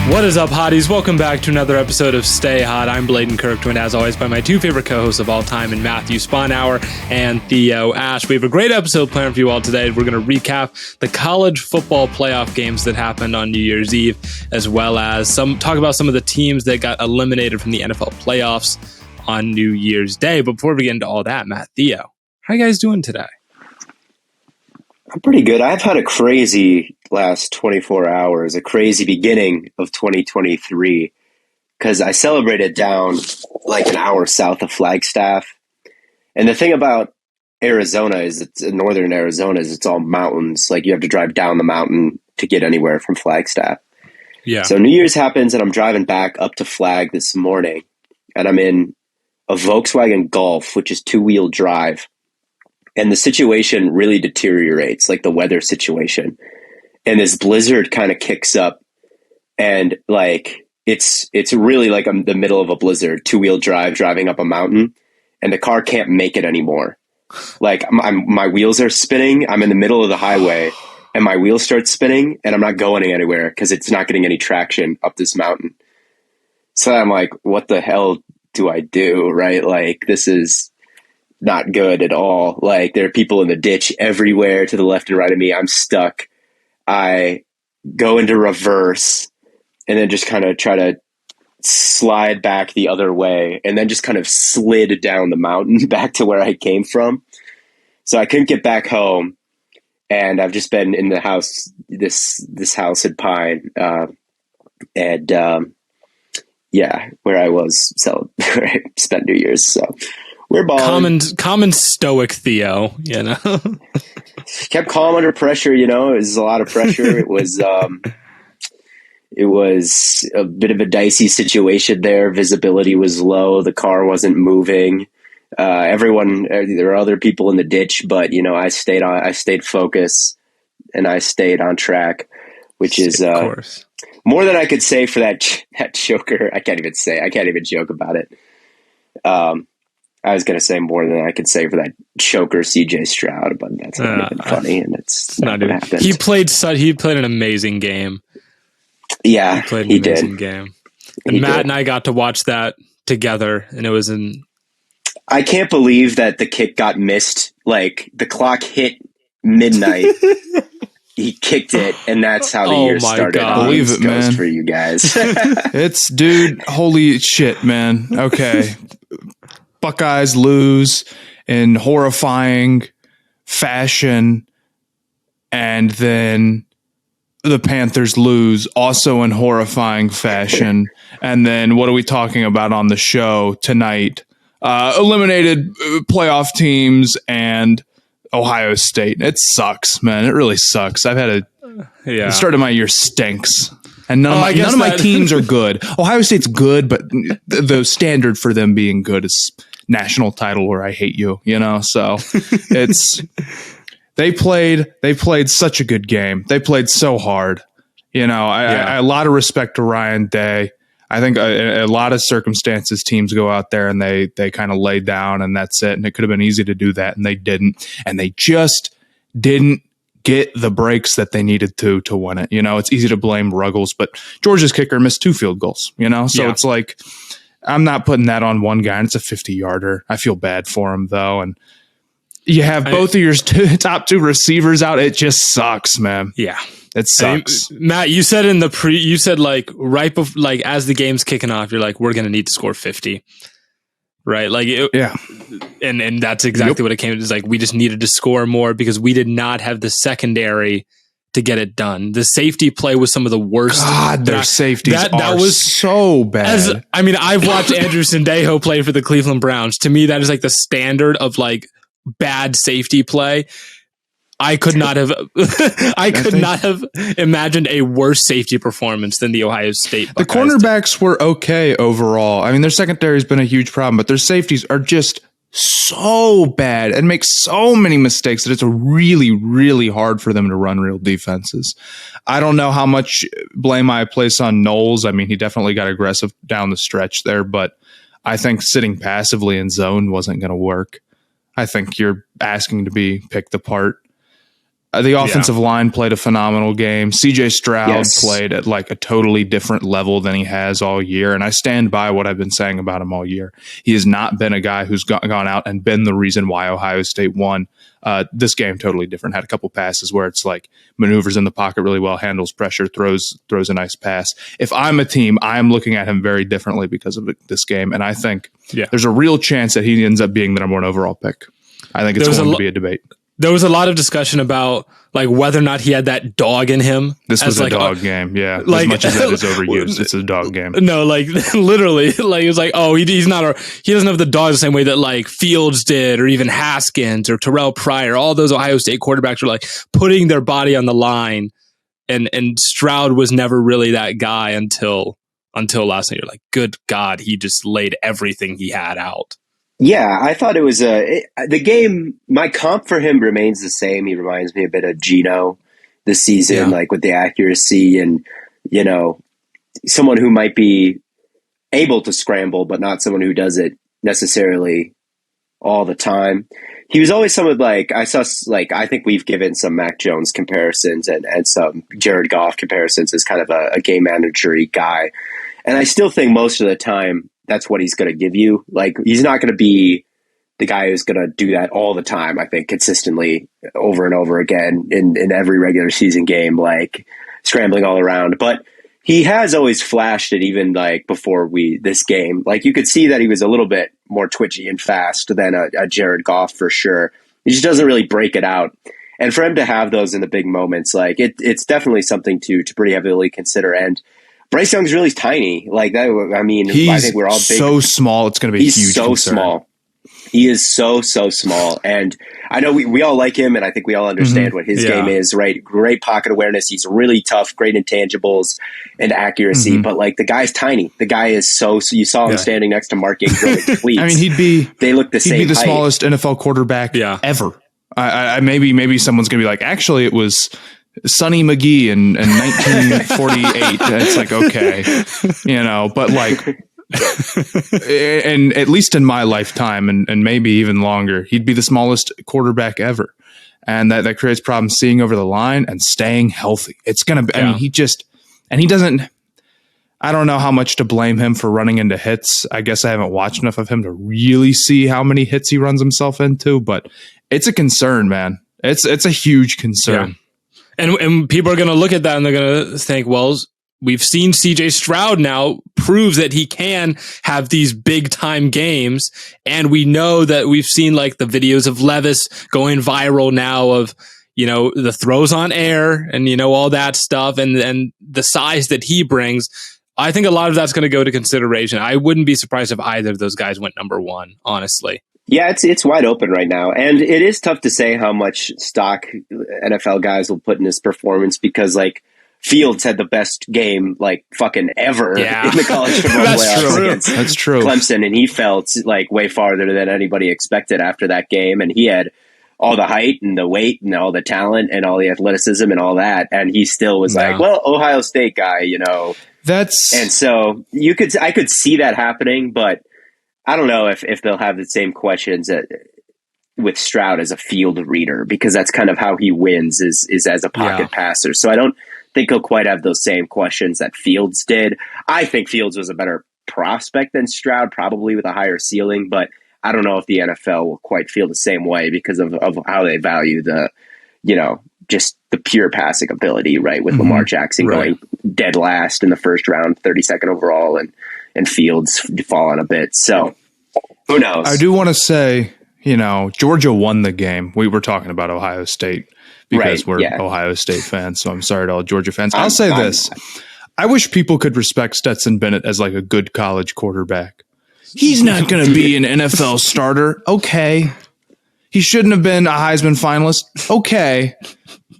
What is up, hotties? Welcome back to another episode of Stay Hot. I'm Blaiden Kirk, joined as always by my two favorite co-hosts of all time in Matthew Sponhour and Theo Ash. We have a great episode planned for you all today. We're going to recap the college football playoff games that happened on New Year's Eve, as well as talk about some of the teams that got eliminated from the NFL playoffs on New Year's Day. But before we get into all that, Matt, Theo, how are you guys doing today? I'm pretty good. I've had a crazy last 24 hours, a crazy beginning of 2023, because I celebrated down like an hour south of Flagstaff. And the thing about Arizona is it's in northern Arizona is it's all mountains. Like you have to drive down the mountain to get anywhere from Flagstaff. Yeah. So New Year's happens and I'm driving back up to Flag this morning and I'm in a Volkswagen Golf, which is 2-wheel drive. And the situation really deteriorates, like the weather situation. And this blizzard kind of kicks up and like, it's really like I'm in the middle of a blizzard, 2-wheel drive, driving up a mountain and the car can't make it anymore. Like my wheels are spinning. I'm in the middle of the highway and my wheels start spinning and I'm not going anywhere because it's not getting any traction up this mountain. So I'm like, what the hell do I do? Right? Like this is not good at all. Like there are people in the ditch everywhere to the left and right of me. I'm stuck. I go into reverse and then just kind of try to slide back the other way and then just kind of slid down the mountain back to where I came from. So I couldn't get back home and I've just been in the house, this house at Pine, where I was where I spent New Year's. So we're balling. Common stoic Theo, you know. Kept calm under pressure, you know. It was a lot of pressure. It was a bit of a dicey situation there. Visibility was low. The car wasn't moving. There were other people in the ditch, but you know, I stayed focused and I stayed on track, which is more than I could say for that choker. I can't even joke about it. I was going to say more than I could say for that choker CJ Stroud, but that's not even funny, and it's not going to happen. He played an amazing game. Yeah, he played an amazing game. And Matt and I got to watch that together, and it was I can't believe that the kick got missed. Like the clock hit midnight. He kicked it, and that's how the year started. Believe it, man. For you guys, dude. Holy shit, man. Okay. Buckeyes lose in horrifying fashion, and then the Panthers lose also in horrifying fashion. And then what are we talking about on the show tonight? Eliminated playoff teams and Ohio State. It sucks, man. It really sucks. I've had the start of my year stinks. And none of my teams are good. Ohio State's good, but the standard for them being good is national title or I hate you, you know? So they played such a good game. They played so hard. You know, I a lot of respect to Ryan Day. I think a lot of circumstances teams go out there and they kind of lay down and that's it. And it could have been easy to do that. And they didn't. And they just didn't get the breaks that they needed to win it. You know, it's easy to blame Ruggles, but Georgia's kicker missed 2 field goals, you know? So it's like, I'm not putting that on one guy, and it's a 50-yarder. I feel bad for him, though. And you have both of your top 2 receivers out. It just sucks, man. Yeah. It sucks. Matt, you said like right before, like as the game's kicking off, you're like, we're going to need to score 50. Right? Like, and that's exactly what it came to. It's like, we just needed to score more because we did not have the secondary to get it done. The safety play was some of the worst. God, their safeties that was so bad. I've watched Andrew Sendejo play for the Cleveland Browns. To me, that is like the standard of like bad safety play. I could not have imagined a worse safety performance than the Ohio State Buckeyes. The cornerbacks were okay overall. I mean, their secondary has been a huge problem, but their safeties are just so bad and make so many mistakes that it's really, really hard for them to run real defenses. I don't know how much blame I place on Knowles. I mean, he definitely got aggressive down the stretch there, but I think sitting passively in zone wasn't going to work. I think you're asking to be picked apart. The offensive line played a phenomenal game. CJ Stroud played at like a totally different level than he has all year. And I stand by what I've been saying about him all year. He has not been a guy who's gone out and been the reason why Ohio State won. This game, totally different. Had a couple passes where it's like maneuvers in the pocket really well, handles pressure, throws a nice pass. If I'm a team, I'm looking at him very differently because of this game. And I think there's a real chance that he ends up being the number one overall pick. I think it's going to be a debate. There was a lot of discussion about like whether or not he had that dog in him. This was a dog game, yeah. Like, as much as that is overused, it's a dog game. No, like literally, like it was like, oh, he doesn't have the dog the same way that like Fields did, or even Haskins or Terrell Pryor. All those Ohio State quarterbacks were like putting their body on the line, and Stroud was never really that guy until last night. You're like, good God, he just laid everything he had out. Yeah, I thought it was the game. My comp for him remains the same. He reminds me a bit of Geno this season, like with the accuracy and, someone who might be able to scramble, but not someone who does it necessarily all the time. He was always someone like I think we've given some Mac Jones comparisons and some Jared Goff comparisons as kind of a game manager-y guy. And I still think most of the time, that's what he's going to give you. Like, he's not going to be the guy who's going to do that all the time, I think, consistently over and over again in every regular season game, like scrambling all around. But he has always flashed it, even like before this game. Like, you could see that he was a little bit more twitchy and fast than a Jared Goff for sure. He just doesn't really break it out. And for him to have those in the big moments, like it's definitely something to pretty heavily consider. And Bryce Young's really tiny. Like that. I mean, I think we're all big. So small. It's going to be huge. He's so concern. Small. He is so small. And I know we all like him, and I think we all understand what his game is, right? Great pocket awareness. He's really tough, great intangibles and accuracy. But like the guy's tiny. The guy is so you saw him standing next to Mark Ingram with cleats. I mean, they look the same. He'd be the smallest NFL quarterback ever. I maybe someone's going to be like, actually, it was Sonny McGee in 1948. It's like, okay, but like, and at least in my lifetime and maybe even longer, he'd be the smallest quarterback ever. And that creates problems seeing over the line and staying healthy. It's going to, I mean, he doesn't, I don't know how much to blame him for running into hits. I guess I haven't watched enough of him to really see how many hits he runs himself into, but it's a concern, man. It's a huge concern. Yeah. And people are going to look at that and they're going to think, well, we've seen CJ Stroud now proves that he can have these big time games. And we know that we've seen like the videos of Levis going viral now of, the throws on air and, all that stuff and the size that he brings. I think a lot of that's going to go to consideration. I wouldn't be surprised if either of those guys went number one, honestly. Yeah, it's wide open right now. And it is tough to say how much stock NFL guys will put in his performance because, like, Fields had the best game, like, fucking ever in the college football playoffs against Clemson. And he felt, like, way farther than anybody expected after that game. And he had all the height and the weight and all the talent and all the athleticism and all that. And he still was like, well, Ohio State guy, And so I could see that happening, but I don't know if they'll have the same questions with Stroud as a field reader, because that's kind of how he wins is as a pocket passer. So I don't think he'll quite have those same questions that Fields did. I think Fields was a better prospect than Stroud, probably with a higher ceiling, but I don't know if the NFL will quite feel the same way because of how they value the, just the pure passing ability, right? With Lamar Jackson going dead last in the first round, 32nd overall, and Fields falling a bit. So who knows? I do want to say, Georgia won the game. We were talking about Ohio State because we're Ohio State fans. So I'm sorry to all Georgia fans. I'll say this. I wish people could respect Stetson Bennett as like a good college quarterback. He's not going to be an NFL starter. Okay. He shouldn't have been a Heisman finalist. Okay.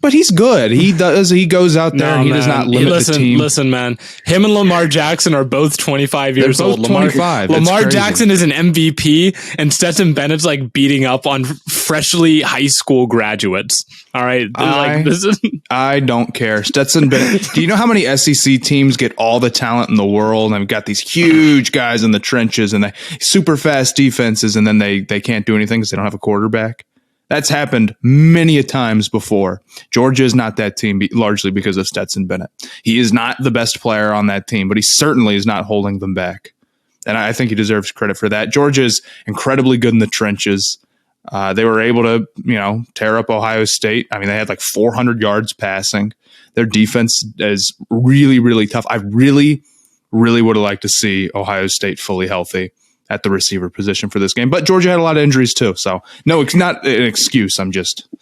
But he's good. He goes out there and he does not limit the team. Listen, man. Him and Lamar Jackson are both 25 years old. They're both 25. Lamar Jackson is an MVP, and Stetson Bennett's like beating up on freshly high school graduates. All right. I don't care. Stetson Bennett. Do you know how many SEC teams get all the talent in the world and have got these huge guys in the trenches and they super fast defenses, and then they can't do anything because they don't have a quarterback? That's happened many a times before. Georgia is not that team largely because of Stetson Bennett. He is not the best player on that team, but he certainly is not holding them back. And I think he deserves credit for that. Georgia is incredibly good in the trenches. They were able to, tear up Ohio State. I mean, they had like 400 yards passing. Their defense is really, really tough. I really, really would have liked to see Ohio State fully healthy at the receiver position for this game. But Georgia had a lot of injuries too. So, no, it's not an excuse.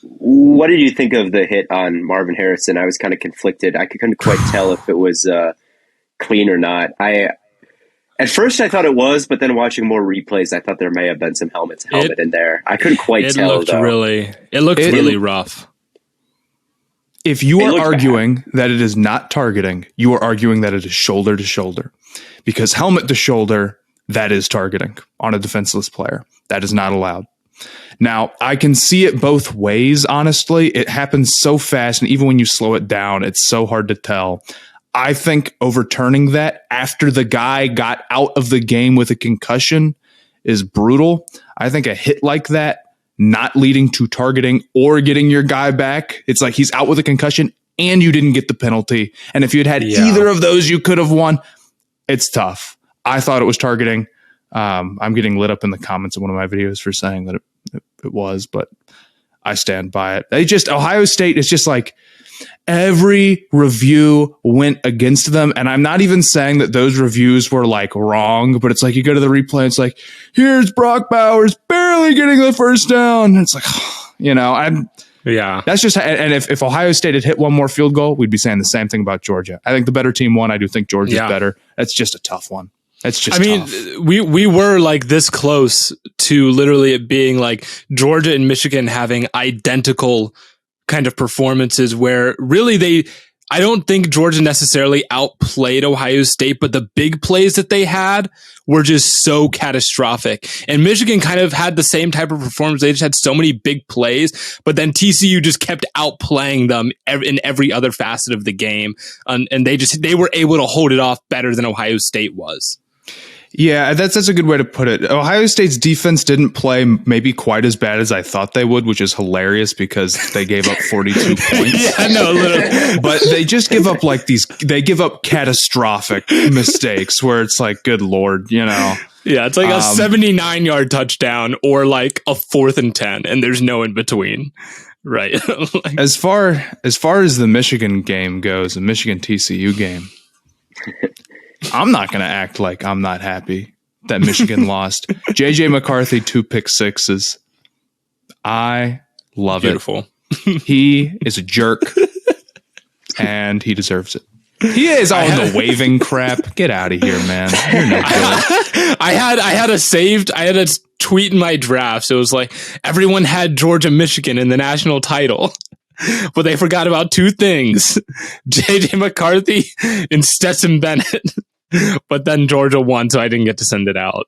What did you think of the hit on Marvin Harrison? I was kind of conflicted. I couldn't quite tell if it was clean or not. At first I thought it was, but then watching more replays, I thought there may have been some helmet in there. I couldn't quite tell. It looked really rough. If you are arguing that it is not targeting, you are arguing that it is shoulder to shoulder. Because helmet to shoulder, that is targeting on a defenseless player. That is not allowed. Now, I can see it both ways, honestly. It happens so fast, and even when you slow it down, it's so hard to tell. I think overturning that after the guy got out of the game with a concussion is brutal. I think a hit like that, not leading to targeting or getting your guy back, it's like he's out with a concussion and you didn't get the penalty. And if you had either of those, you could have won. It's tough. I thought it was targeting. I'm getting lit up in the comments of one of my videos for saying that it was, but I stand by it. Ohio State is just like every review went against them. And I'm not even saying that those reviews were like wrong, but it's like you go to the replay, it's like, here's Brock Bowers barely getting the first down. And it's like, that's just, and if Ohio State had hit one more field goal, we'd be saying the same thing about Georgia. I think the better team won. I do think Georgia's better. That's just a tough one. It's just tough. We were like this close to literally it being like Georgia and Michigan having identical kind of performances where really I don't think Georgia necessarily outplayed Ohio State, but the big plays that they had were just so catastrophic. And Michigan kind of had the same type of performance. They just had so many big plays, but then TCU just kept outplaying them in every other facet of the game. And they were able to hold it off better than Ohio State was. Yeah, that's a good way to put it. Ohio State's defense didn't play maybe quite as bad as I thought they would, which is hilarious because they gave up 42 points. Yeah, no, literally. But they just give up they give up catastrophic mistakes where it's like, good Lord, Yeah, it's like a 79-yard touchdown or like a 4th and 10, and there's no in between. Right. As far as the Michigan game goes, the Michigan TCU game, I'm not going to act like I'm not happy that Michigan lost. JJ McCarthy, 2 pick sixes. I love Beautiful. it. He is a jerk, and he deserves it. He is all the waving crap. Get out of here, man. You're no good. I had a tweet in my drafts. It was like everyone had Georgia, Michigan in the national title. But they forgot about 2 things: JJ McCarthy and Stetson Bennett. But then Georgia won, so I didn't get to send it out.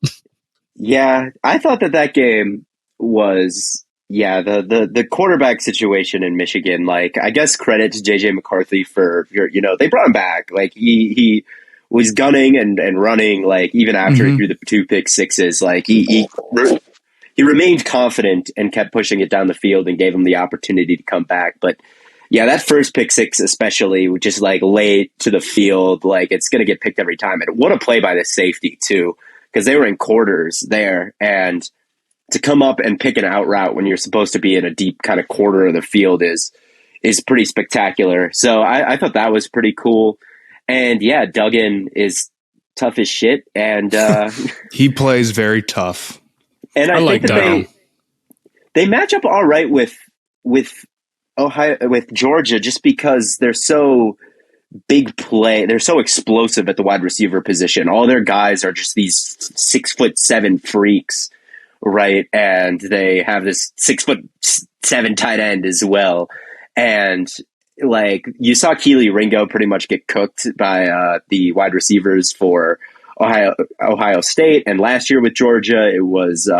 Yeah, I thought that game was the quarterback situation in Michigan. Like, I guess credit to JJ McCarthy for they brought him back. Like he was gunning and running. Like even after he threw the 2 pick sixes, like he remained confident and kept pushing it down the field and gave him the opportunity to come back. But yeah, that first pick six especially, just like late to the field, like it's going to get picked every time. And what a play by the safety too, because they were in quarters there, and to come up and pick an out route when you're supposed to be in a deep kind of quarter of the field is pretty spectacular. So I thought that was pretty cool. And yeah, Duggan is tough as shit, and he plays very tough. And I think that they match up all right with Georgia, just because they're so big play. They're so explosive at the wide receiver position. All their guys are just these 6'7" freaks, right? And they have this 6'7" tight end as well. And like you saw Keely Ringo pretty much get cooked by the wide receivers for Ohio State. And last year with Georgia, it was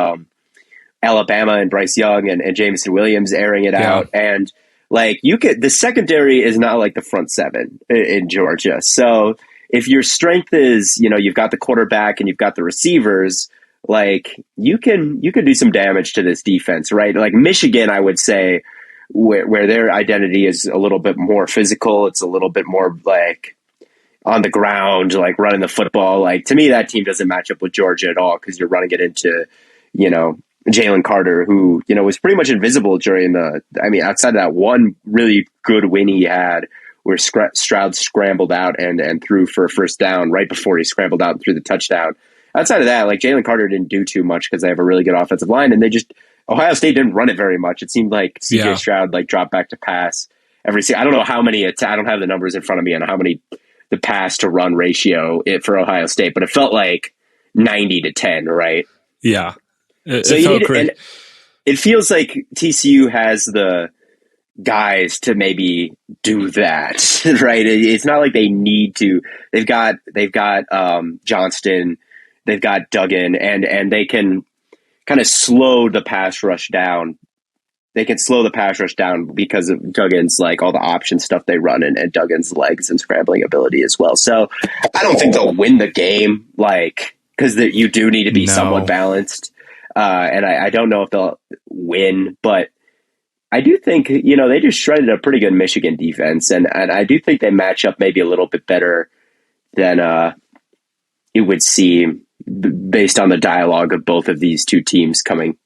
Alabama and Bryce Young and Jameson Williams airing it out. And like the secondary is not like the front seven in Georgia. So if your strength is, you've got the quarterback and you've got the receivers, like you can do some damage to this defense, right? Like Michigan, I would say, where their identity is a little bit more physical. It's a little bit more like on the ground, like running the football. Like to me, that team doesn't match up with Georgia at all because you're running it into, Jalen Carter, who, was pretty much invisible during outside of that one really good win he had where Stroud scrambled out and threw for a first down right before he scrambled out and threw the touchdown. Outside of that, like Jalen Carter didn't do too much because they have a really good offensive line, and Ohio State didn't run it very much. It seemed like CJ Stroud like dropped back to pass I don't know how many. I don't have the numbers in front of me on how many the pass to run ratio for Ohio State, but it felt like 90-10, right? Yeah. It feels like TCU has the guys to maybe do that, right? It's not like they need to. They've got Johnston, they've got Duggan, and they can kind of slow the pass rush down. They can slow the pass rush down because of Duggan's like all the option stuff they run and Duggan's legs and scrambling ability as well. So I don't think they'll win the game, like because you do need to be somewhat balanced. And I don't know if they'll win, but I do think, they just shredded a pretty good Michigan defense. And I do think they match up maybe a little bit better than it would seem based on the dialogue of both of these two teams coming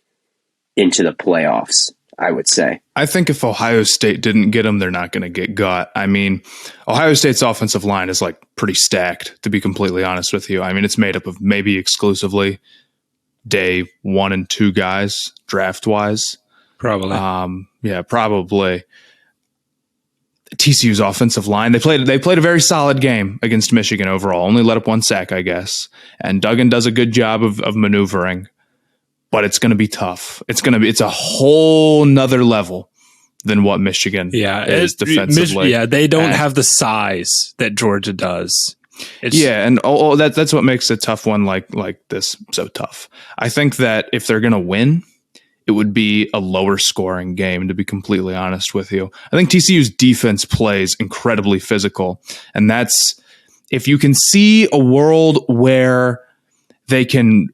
into the playoffs, I would say. I think if Ohio State didn't get them, they're not going to get got. I mean, Ohio State's offensive line is like pretty stacked, to be completely honest with you. I mean, it's made up of maybe exclusively day 1 and 2 guys draft wise. Probably. Probably. TCU's offensive line, they played a very solid game against Michigan overall. Only let up 1 sack, I guess. And Duggan does a good job of maneuvering, but it's going to be tough. It's a whole nother level than what Michigan is defensively. They don't have the size that Georgia does. And that's what makes a tough one like this so tough. I think that if they're going to win, it would be a lower scoring game, to be completely honest with you. I think TCU's defense plays incredibly physical, and that's if you can see a world where they can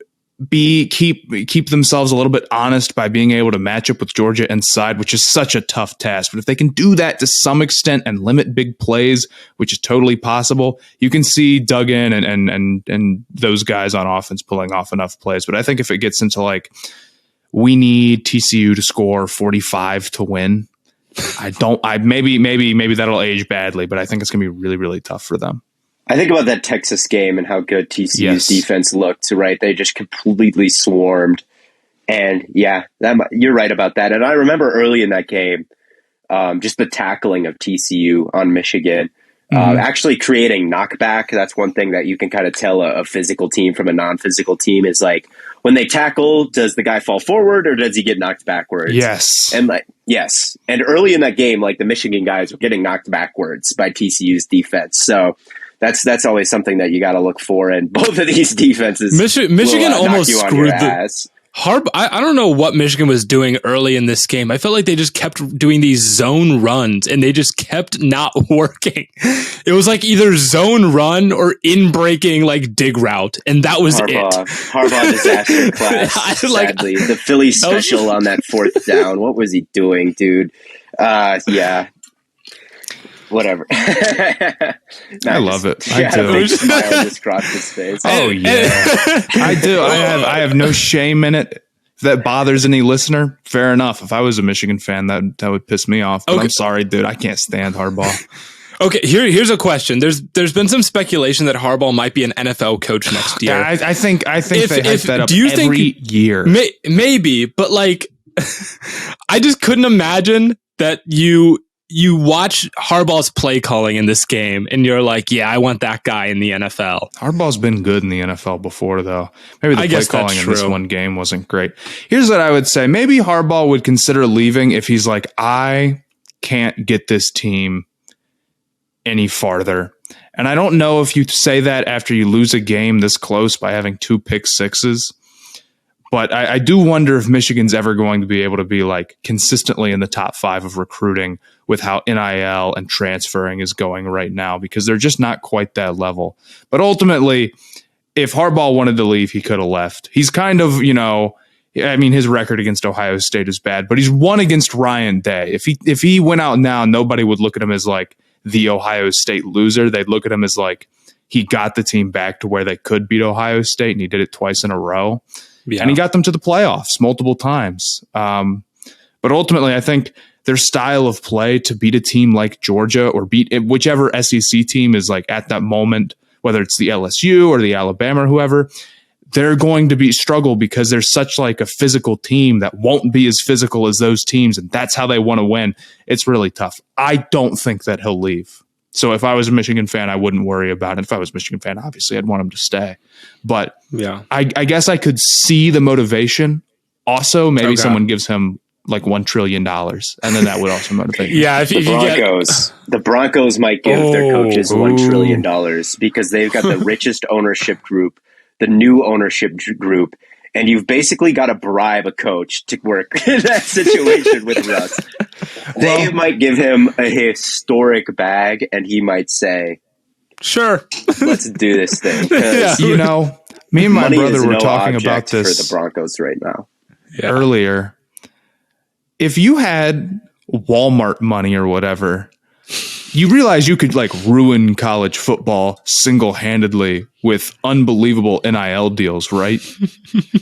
keep themselves a little bit honest by being able to match up with Georgia inside, which is such a tough task. But if they can do that to some extent and limit big plays, which is totally possible, you can see Duggan and those guys on offense pulling off enough plays. But I think if it gets into like, we need TCU to score 45 to win, maybe that'll age badly, but I think it's going to be really, really tough for them. I think about that Texas game and how good TCU's defense looked, right? They just completely swarmed. And you're right about that. And I remember early in that game, just the tackling of TCU on Michigan, actually creating knockback. That's one thing that you can kind of tell a physical team from a non-physical team is like when they tackle, does the guy fall forward or does he get knocked backwards? Yes. And yes. And early in that game, like the Michigan guys were getting knocked backwards by TCU's defense. So that's always something that you got to look for. And both of these defenses, Michigan almost screwed the ass. I don't know what Michigan was doing early in this game. I felt like they just kept doing these zone runs and they just kept not working. It was like either zone run or in breaking like dig route, and that was Harbaugh disaster class. Sadly, the Philly special on that 4th down. What was he doing, dude? Whatever. I love it. I do. Big smile just crossed his face. Oh yeah, I do. I have no shame in it. If that bothers any listener, fair enough. If I was a Michigan fan, that would piss me off. But I'm sorry, dude. I can't stand Harbaugh. Okay, here's a question. There's been some speculation that Harbaugh might be an NFL coach next year. I think they hype that up every year. Maybe, but like, I just couldn't imagine that you watch Harbaugh's play calling in this game and you're like, yeah, I want that guy in the NFL. Harbaugh's been good in the NFL before, though. Maybe the play calling in this one game wasn't great. Here's what I would say. Maybe Harbaugh would consider leaving if he's like, I can't get this team any farther. And I don't know if you say that after you lose a game this close by having 2 pick sixes. But I do wonder if Michigan's ever going to be able to be like consistently in the top 5 of recruiting with how NIL and transferring is going right now, because they're just not quite that level. But ultimately, if Harbaugh wanted to leave, he could have left. He's kind of, his record against Ohio State is bad, but he's won against Ryan Day. If he went out now, nobody would look at him as like the Ohio State loser. They'd look at him as like he got the team back to where they could beat Ohio State, and he did it twice in a row. Yeah. And he got them to the playoffs multiple times. But ultimately, I think their style of play to beat a team like Georgia or beat whichever SEC team is like at that moment, whether it's the LSU or the Alabama or whoever, they're going to struggle because they're such like a physical team that won't be as physical as those teams. And that's how they want to win. It's really tough. I don't think that he'll leave. So if I was a Michigan fan, I wouldn't worry about it. If I was a Michigan fan, obviously I'd want him to stay. But yeah, I guess I could see the motivation. Also, maybe someone gives him like $1 trillion, and then that would also motivate him. Yeah, the Broncos might give their coaches $1 trillion because they've got the richest ownership group, the new ownership group, and you've basically got to bribe a coach to work in that situation with Russ. They might give him a historic bag, and he might say, "Sure, let's do this thing." Yeah. Me and my brother were talking about this for the Broncos right now earlier. If you had Walmart money or whatever, you realize you could like ruin college football single-handedly with unbelievable NIL deals, right?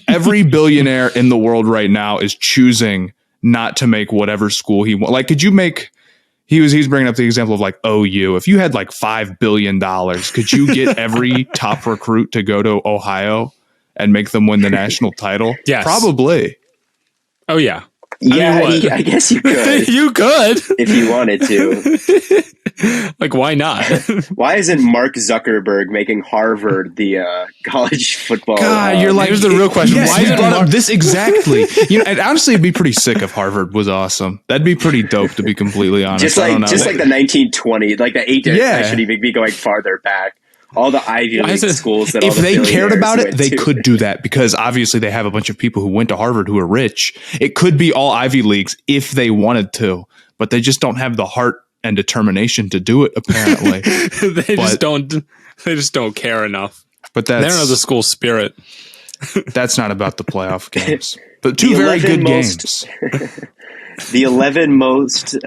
Every billionaire in the world right now is choosing not to make whatever school he wants. Like, could you make, he's bringing up the example of like OU. If you had like $5 billion, could you get every top recruit to go to Ohio and make them win the national title? Yes. Probably. Oh, yeah. I guess you could. You could. If you wanted to. Like, why not? Why isn't Mark Zuckerberg making Harvard the college football? God, you're like, here's the real question. Yes, why isn't Mark this exactly? And honestly, it'd be pretty sick if Harvard was awesome. That'd be pretty dope, to be completely honest. Just like the 1920s, like the 80s. Yeah. I should even be going farther back. All the Ivy League schools that if all the they cared about it, they to. could do that because obviously they have a bunch of people who went to Harvard who are rich. It could be all Ivy Leagues if they wanted to, but they just don't have the heart and determination to do it. Apparently, they just don't care enough. But they don't have the school spirit. That's not about the playoff games, but two very good games. The 11 most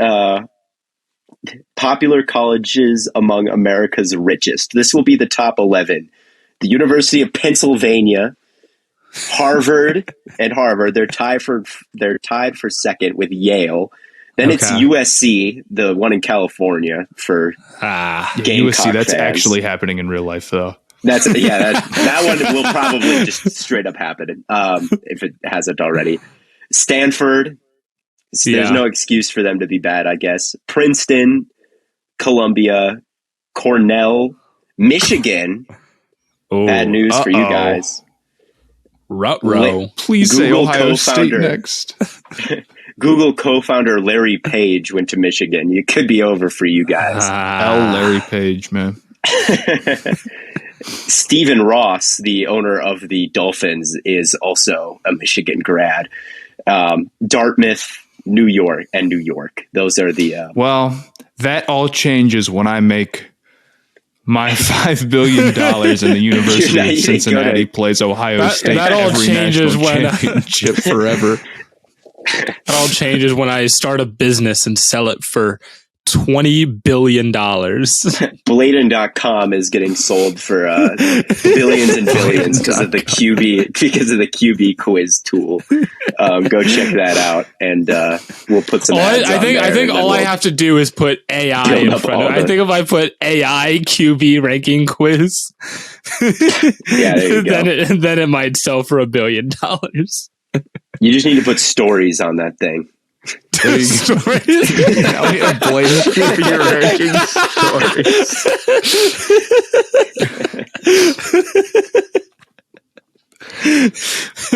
popular colleges among America's richest. This will be the top 11. The University of Pennsylvania, Harvard, they're tied for second with Yale. Then it's USC, the one in California for Gamecock USC. That's fans. Actually happening in real life, though. That one will probably just straight up happen if it hasn't already. Stanford. There's no excuse for them to be bad, I guess. Princeton, Columbia, Cornell, Michigan. Bad news for you guys. Ruh-roh. Please say Ohio State next. Google co-founder Larry Page went to Michigan. It could be over for you guys. Larry Page, man. Stephen Ross, the owner of the Dolphins, is also a Michigan grad. Dartmouth, New York. Those are the... Well, that all changes when I make my $5 billion and the University of Cincinnati plays Ohio State that all every changes national championship forever. That all changes when I start a business and sell it for $20 billion. BLAIDEN.com is getting sold for billions and billions because of the QB quiz tool. Go check that out, and we'll put some ads on there. I think all I have to do is put AI in front of it. I think if I put AI QB ranking quiz, there you go. then it might sell for $1 billion. You just need to put stories on that thing. Now we have blatant your ranking stories.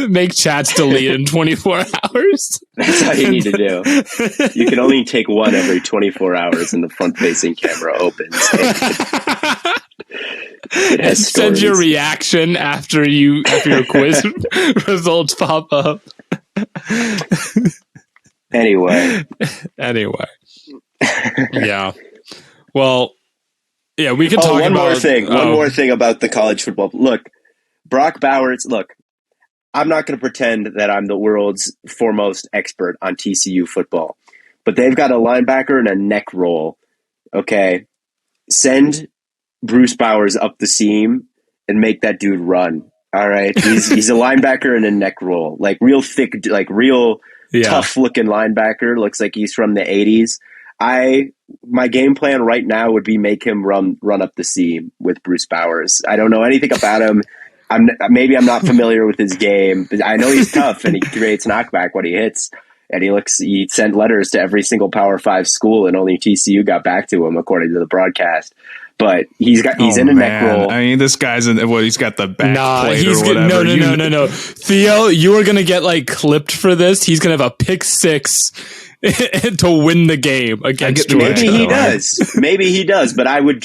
Make chats delete in 24 hours. That's all you need to do. You can only take one every 24 hours and the front-facing camera opens. It sends your reaction after your quiz results pop up. Anyway. Yeah. Well, yeah, we can talk about... One more thing about the college football. Look, Brock Bowers, look, I'm not going to pretend that I'm the world's foremost expert on TCU football, but they've got a linebacker and a neck roll. Okay. Send Bruce Bowers up the seam and make that dude run. All right. He's a linebacker and a neck roll, like real thick, like real tough looking linebacker. Looks like he's from the 80s. My game plan right now would be make him run up the seam with Bruce Bowers. I don't know anything about him. Maybe I'm not familiar with his game, but I know he's tough and he creates knockback when he hits. And he sent letters to every single Power 5 school, and only TCU got back to him, according to the broadcast. But he's in a neck roll. I mean, this guy's he's got the back plate or whatever. No. Theo, you are gonna get like clipped for this. He's gonna have a pick 6 to win the game against Georgia. Maybe he does, but I would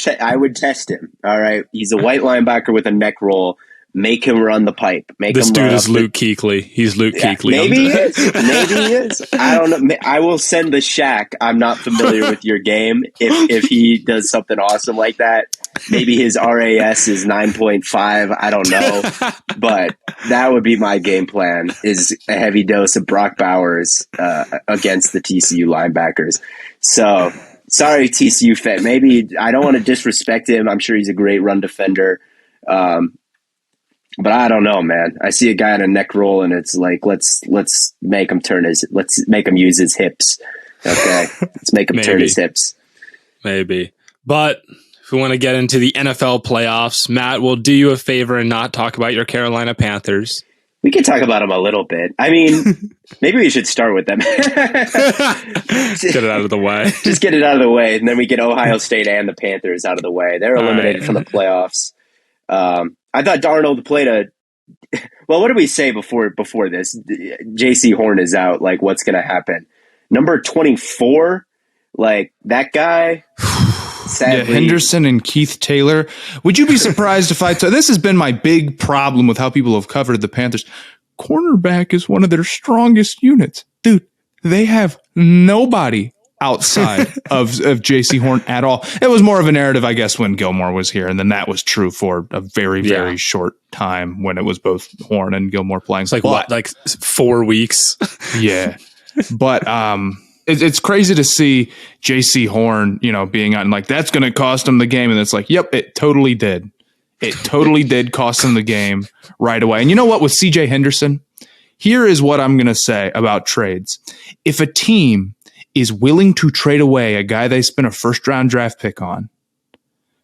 test him. All right, he's a white linebacker with a neck roll. Make him run the pipe. This dude is Luke Kuechly. He's Luke Kuechly. Maybe he is. I don't know. I will send the Shaq. I'm not familiar with your game. If he does something awesome like that, maybe his RAS is 9.5. I don't know, but that would be my game plan: is a heavy dose of Brock Bowers against the TCU linebackers. So sorry, TCU fan. Maybe I don't want to disrespect him. I'm sure he's a great run defender. But I don't know, man. I see a guy on a neck roll, and it's like let's make him use his hips. Okay, let's make him turn his hips. Maybe, but if we want to get into the NFL playoffs, Matt, we'll do you a favor and not talk about your Carolina Panthers. We can talk about them a little bit. I mean, maybe we should start with them. Get it out of the way. Just get it out of the way, and then we get Ohio State and the Panthers out of the way. They're eliminated from the playoffs. I thought Darnold played well, what did we say before this? JC Horn is out. Like, what's going to happen? Number 24, like that guy. Sadly, Henderson and Keith Taylor. Would you be surprised if this has been my big problem with how people have covered the Panthers. Cornerback is one of their strongest units. Dude, they have nobody outside of JC Horn at all. It was more of a narrative, I guess, when Gilmore was here, and then that was true for a very, very short time when it was both Horn and Gilmore playing. It's like 4 weeks? Yeah. But it's crazy to see JC Horn, being on like, that's going to cost him the game. And it's like, yep, it totally did. It totally did cost him the game right away. And you know what, with CJ Henderson, here is what I'm going to say about trades. If a team is willing to trade away a guy they spent a first-round draft pick on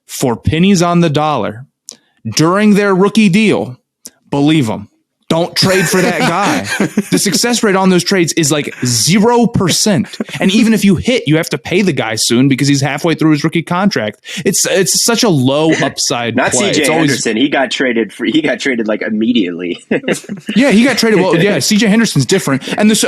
for pennies on the dollar during their rookie deal, believe them. Don't trade for that guy. The success rate on those trades is like 0%. And even if you hit, you have to pay the guy soon because he's halfway through his rookie contract. It's such a low upside Not play. CJ Henderson. He got traded like immediately. Yeah, he got traded. Well, yeah, CJ Henderson's different. And this,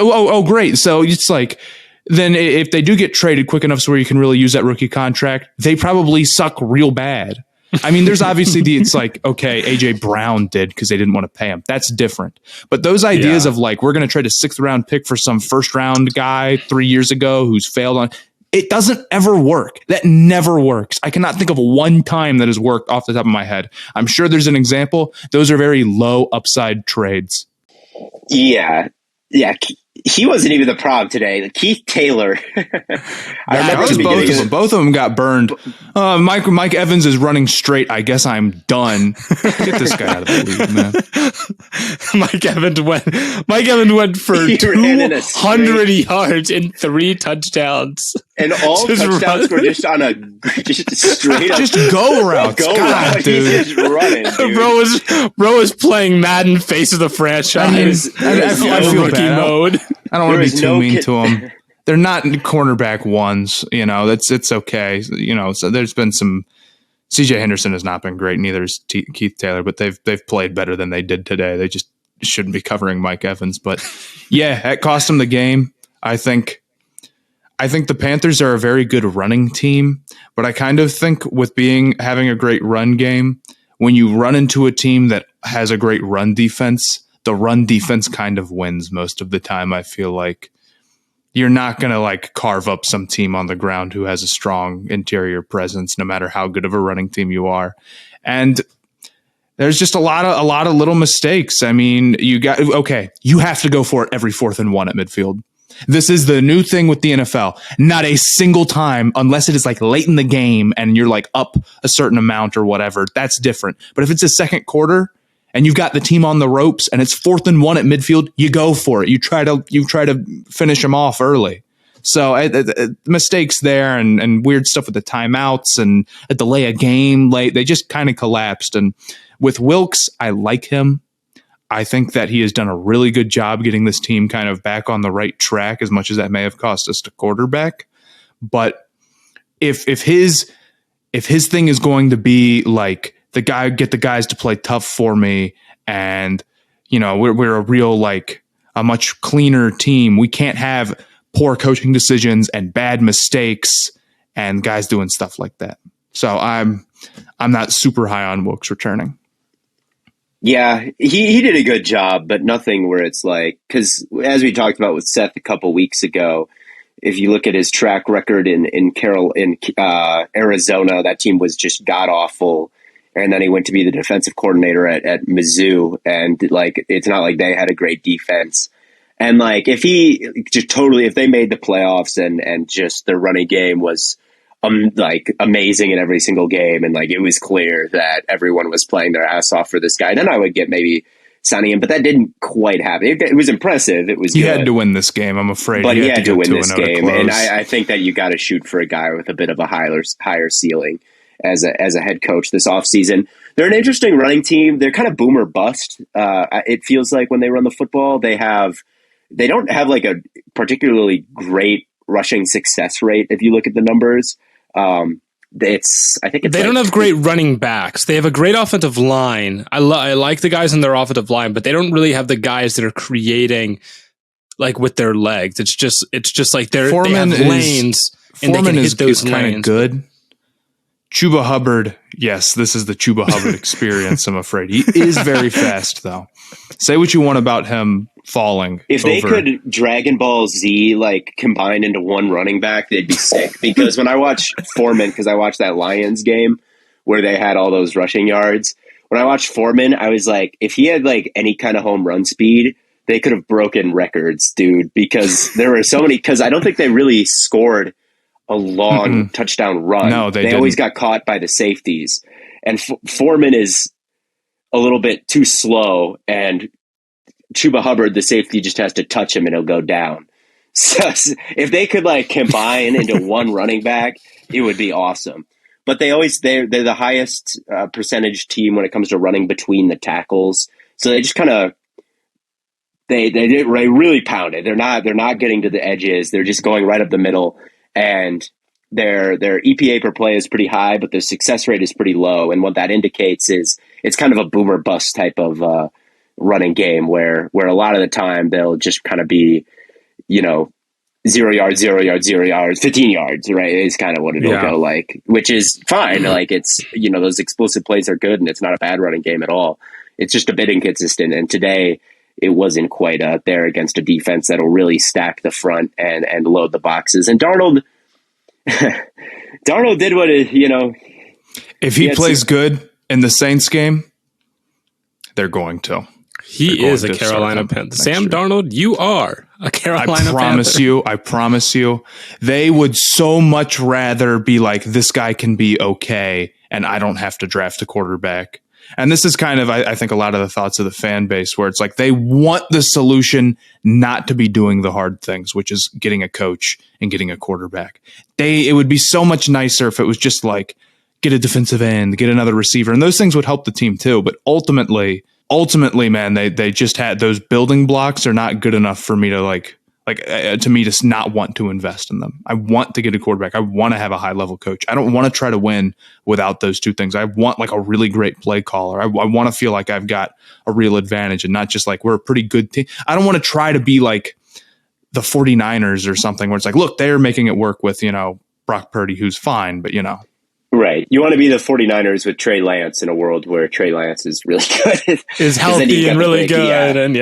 great. So it's like, then if they do get traded quick enough so where you can really use that rookie contract, they probably suck real bad. I mean, there's obviously it's like, okay, AJ Brown did because they didn't want to pay him. That's different. But those ideas of like, we're going to trade a 6th round pick for some 1st round guy 3 years ago who's failed on, it doesn't ever work. That never works. I cannot think of one time that has worked off the top of my head. I'm sure there's an example. Those are very low upside trades. Yeah. Yeah. He wasn't even the problem today. Keith Taylor. I remember both of them. Both of them got burned. Mike Evans is running straight. I guess I'm done. Get this guy out of the league, man. Mike Evans went for 200 yards and 3 touchdowns. And all touchdowns were just on a straight up. Just go routes. God, dude. He's just running, dude. Bro was playing Madden Face of the Franchise. I feel rookie bad. mode. I don't want to be too mean to them. They're not cornerback ones, it's okay. So there's been some. CJ Henderson has not been great. Neither is Keith Taylor, but they've played better than they did today. They just shouldn't be covering Mike Evans. But yeah, that cost them the game. I think the Panthers are a very good running team, but I kind of think with having a great run game, when you run into a team that has a great run defense, the run defense kind of wins most of the time. I feel like you're not going to like carve up some team on the ground who has a strong interior presence, no matter how good of a running team you are. And There's just a lot of little mistakes. I mean, you have to go for it every 4th and 1 at midfield. This is the new thing with the NFL. Not a single time, unless it is like late in the game and you're like up a certain amount or whatever, that's different. But if it's a second quarter and you've got the team on the ropes and it's 4th and 1 at midfield, you go for it. You try to finish them off early. So mistakes there and weird stuff with the timeouts and a delay a game late. They just kind of collapsed. And with Wilkes, I like him. I think that he has done a really good job getting this team kind of back on the right track, as much as that may have cost us to quarterback. But if his thing is going to be like get the guys to play tough for me, and we're a real like a much cleaner team. We can't have poor coaching decisions and bad mistakes and guys doing stuff like that. So I'm not super high on Wilkes returning. Yeah, he did a good job, but nothing where it's like, because as we talked about with Seth a couple weeks ago, if you look at his track record in Arizona, that team was just god awful. And then he went to be the defensive coordinator at Mizzou, and like it's not like they had a great defense. And like if they made the playoffs and just their running game was like amazing in every single game, and like it was clear that everyone was playing their ass off for this guy, then I would get maybe signing him. But that didn't quite happen. It was impressive. It was. He had to win this game, I'm afraid. But he had to win this game, and I think that you got to shoot for a guy with a bit of a higher ceiling as a head coach this offseason. They're an interesting running team. They're kind of boom or bust. It feels like when they run the football, they don't have like a particularly great rushing success rate. If you look at the numbers, I think they don't have great running backs. They have a great offensive line. I like the guys in their offensive line, but they don't really have the guys that are creating like with their legs. It's just like they have lanes and they can hit those lanes. Kind of good. Chuba Hubbard, yes, this is the Chuba Hubbard experience, I'm afraid. He is very fast, though. Say what you want about him falling. If they could Dragon Ball Z like combine into one running back, they'd be sick. Because when I watch Foreman, because I watched that Lions game where they had all those rushing yards, when I watched Foreman, I was like, if he had like any kind of home run speed, they could have broken records, dude. Because there were so many. Because I don't think they really scored a long touchdown run. No, they always got caught by the safeties. And Foreman is a little bit too slow, and Chuba Hubbard, the safety, just has to touch him and he'll go down. So if they could like combine into one running back, it would be awesome. But they're the highest percentage team when it comes to running between the tackles. So they just kind of they really pound it. They're not getting to the edges. They're just going right up the middle. And their EPA per play is pretty high, but their success rate is pretty low. And what that indicates is it's kind of a boomer bust type of running game where a lot of the time they'll just kind of be, 0 yards, 0 yards, 0 yards, 15 yards, right? Is kind of what it'll go like, which is fine. Like it's, those explosive plays are good and it's not a bad running game at all. It's just a bit inconsistent. And today, it wasn't quite there against a defense that'll really stack the front and load the boxes. And Darnold did what if he plays good in the Saints game, they're going to. He is a Carolina Panther. Sam Darnold, you are a Carolina Panther. I promise you. They would so much rather be like, this guy can be okay, and I don't have to draft a quarterback. And this is kind of, I think, a lot of the thoughts of the fan base where it's like they want the solution not to be doing the hard things, which is getting a coach and getting a quarterback. It would be so much nicer if it was just like get a defensive end, get another receiver, and those things would help the team too. But ultimately, man, they just had those building blocks are not good enough for me to to me to not want to invest in them. I want to get a quarterback. I want to have a high level coach. I don't want to try to win without those two things. I want like a really great play caller. I want to feel like I've got a real advantage and not just like we're a pretty good team. I don't want to try to be like the 49ers or something where it's like, look, they're making it work with, Brock Purdy, who's fine, but Right. You want to be the 49ers with Trey Lance in a world where Trey Lance is really good. Is healthy and really good. And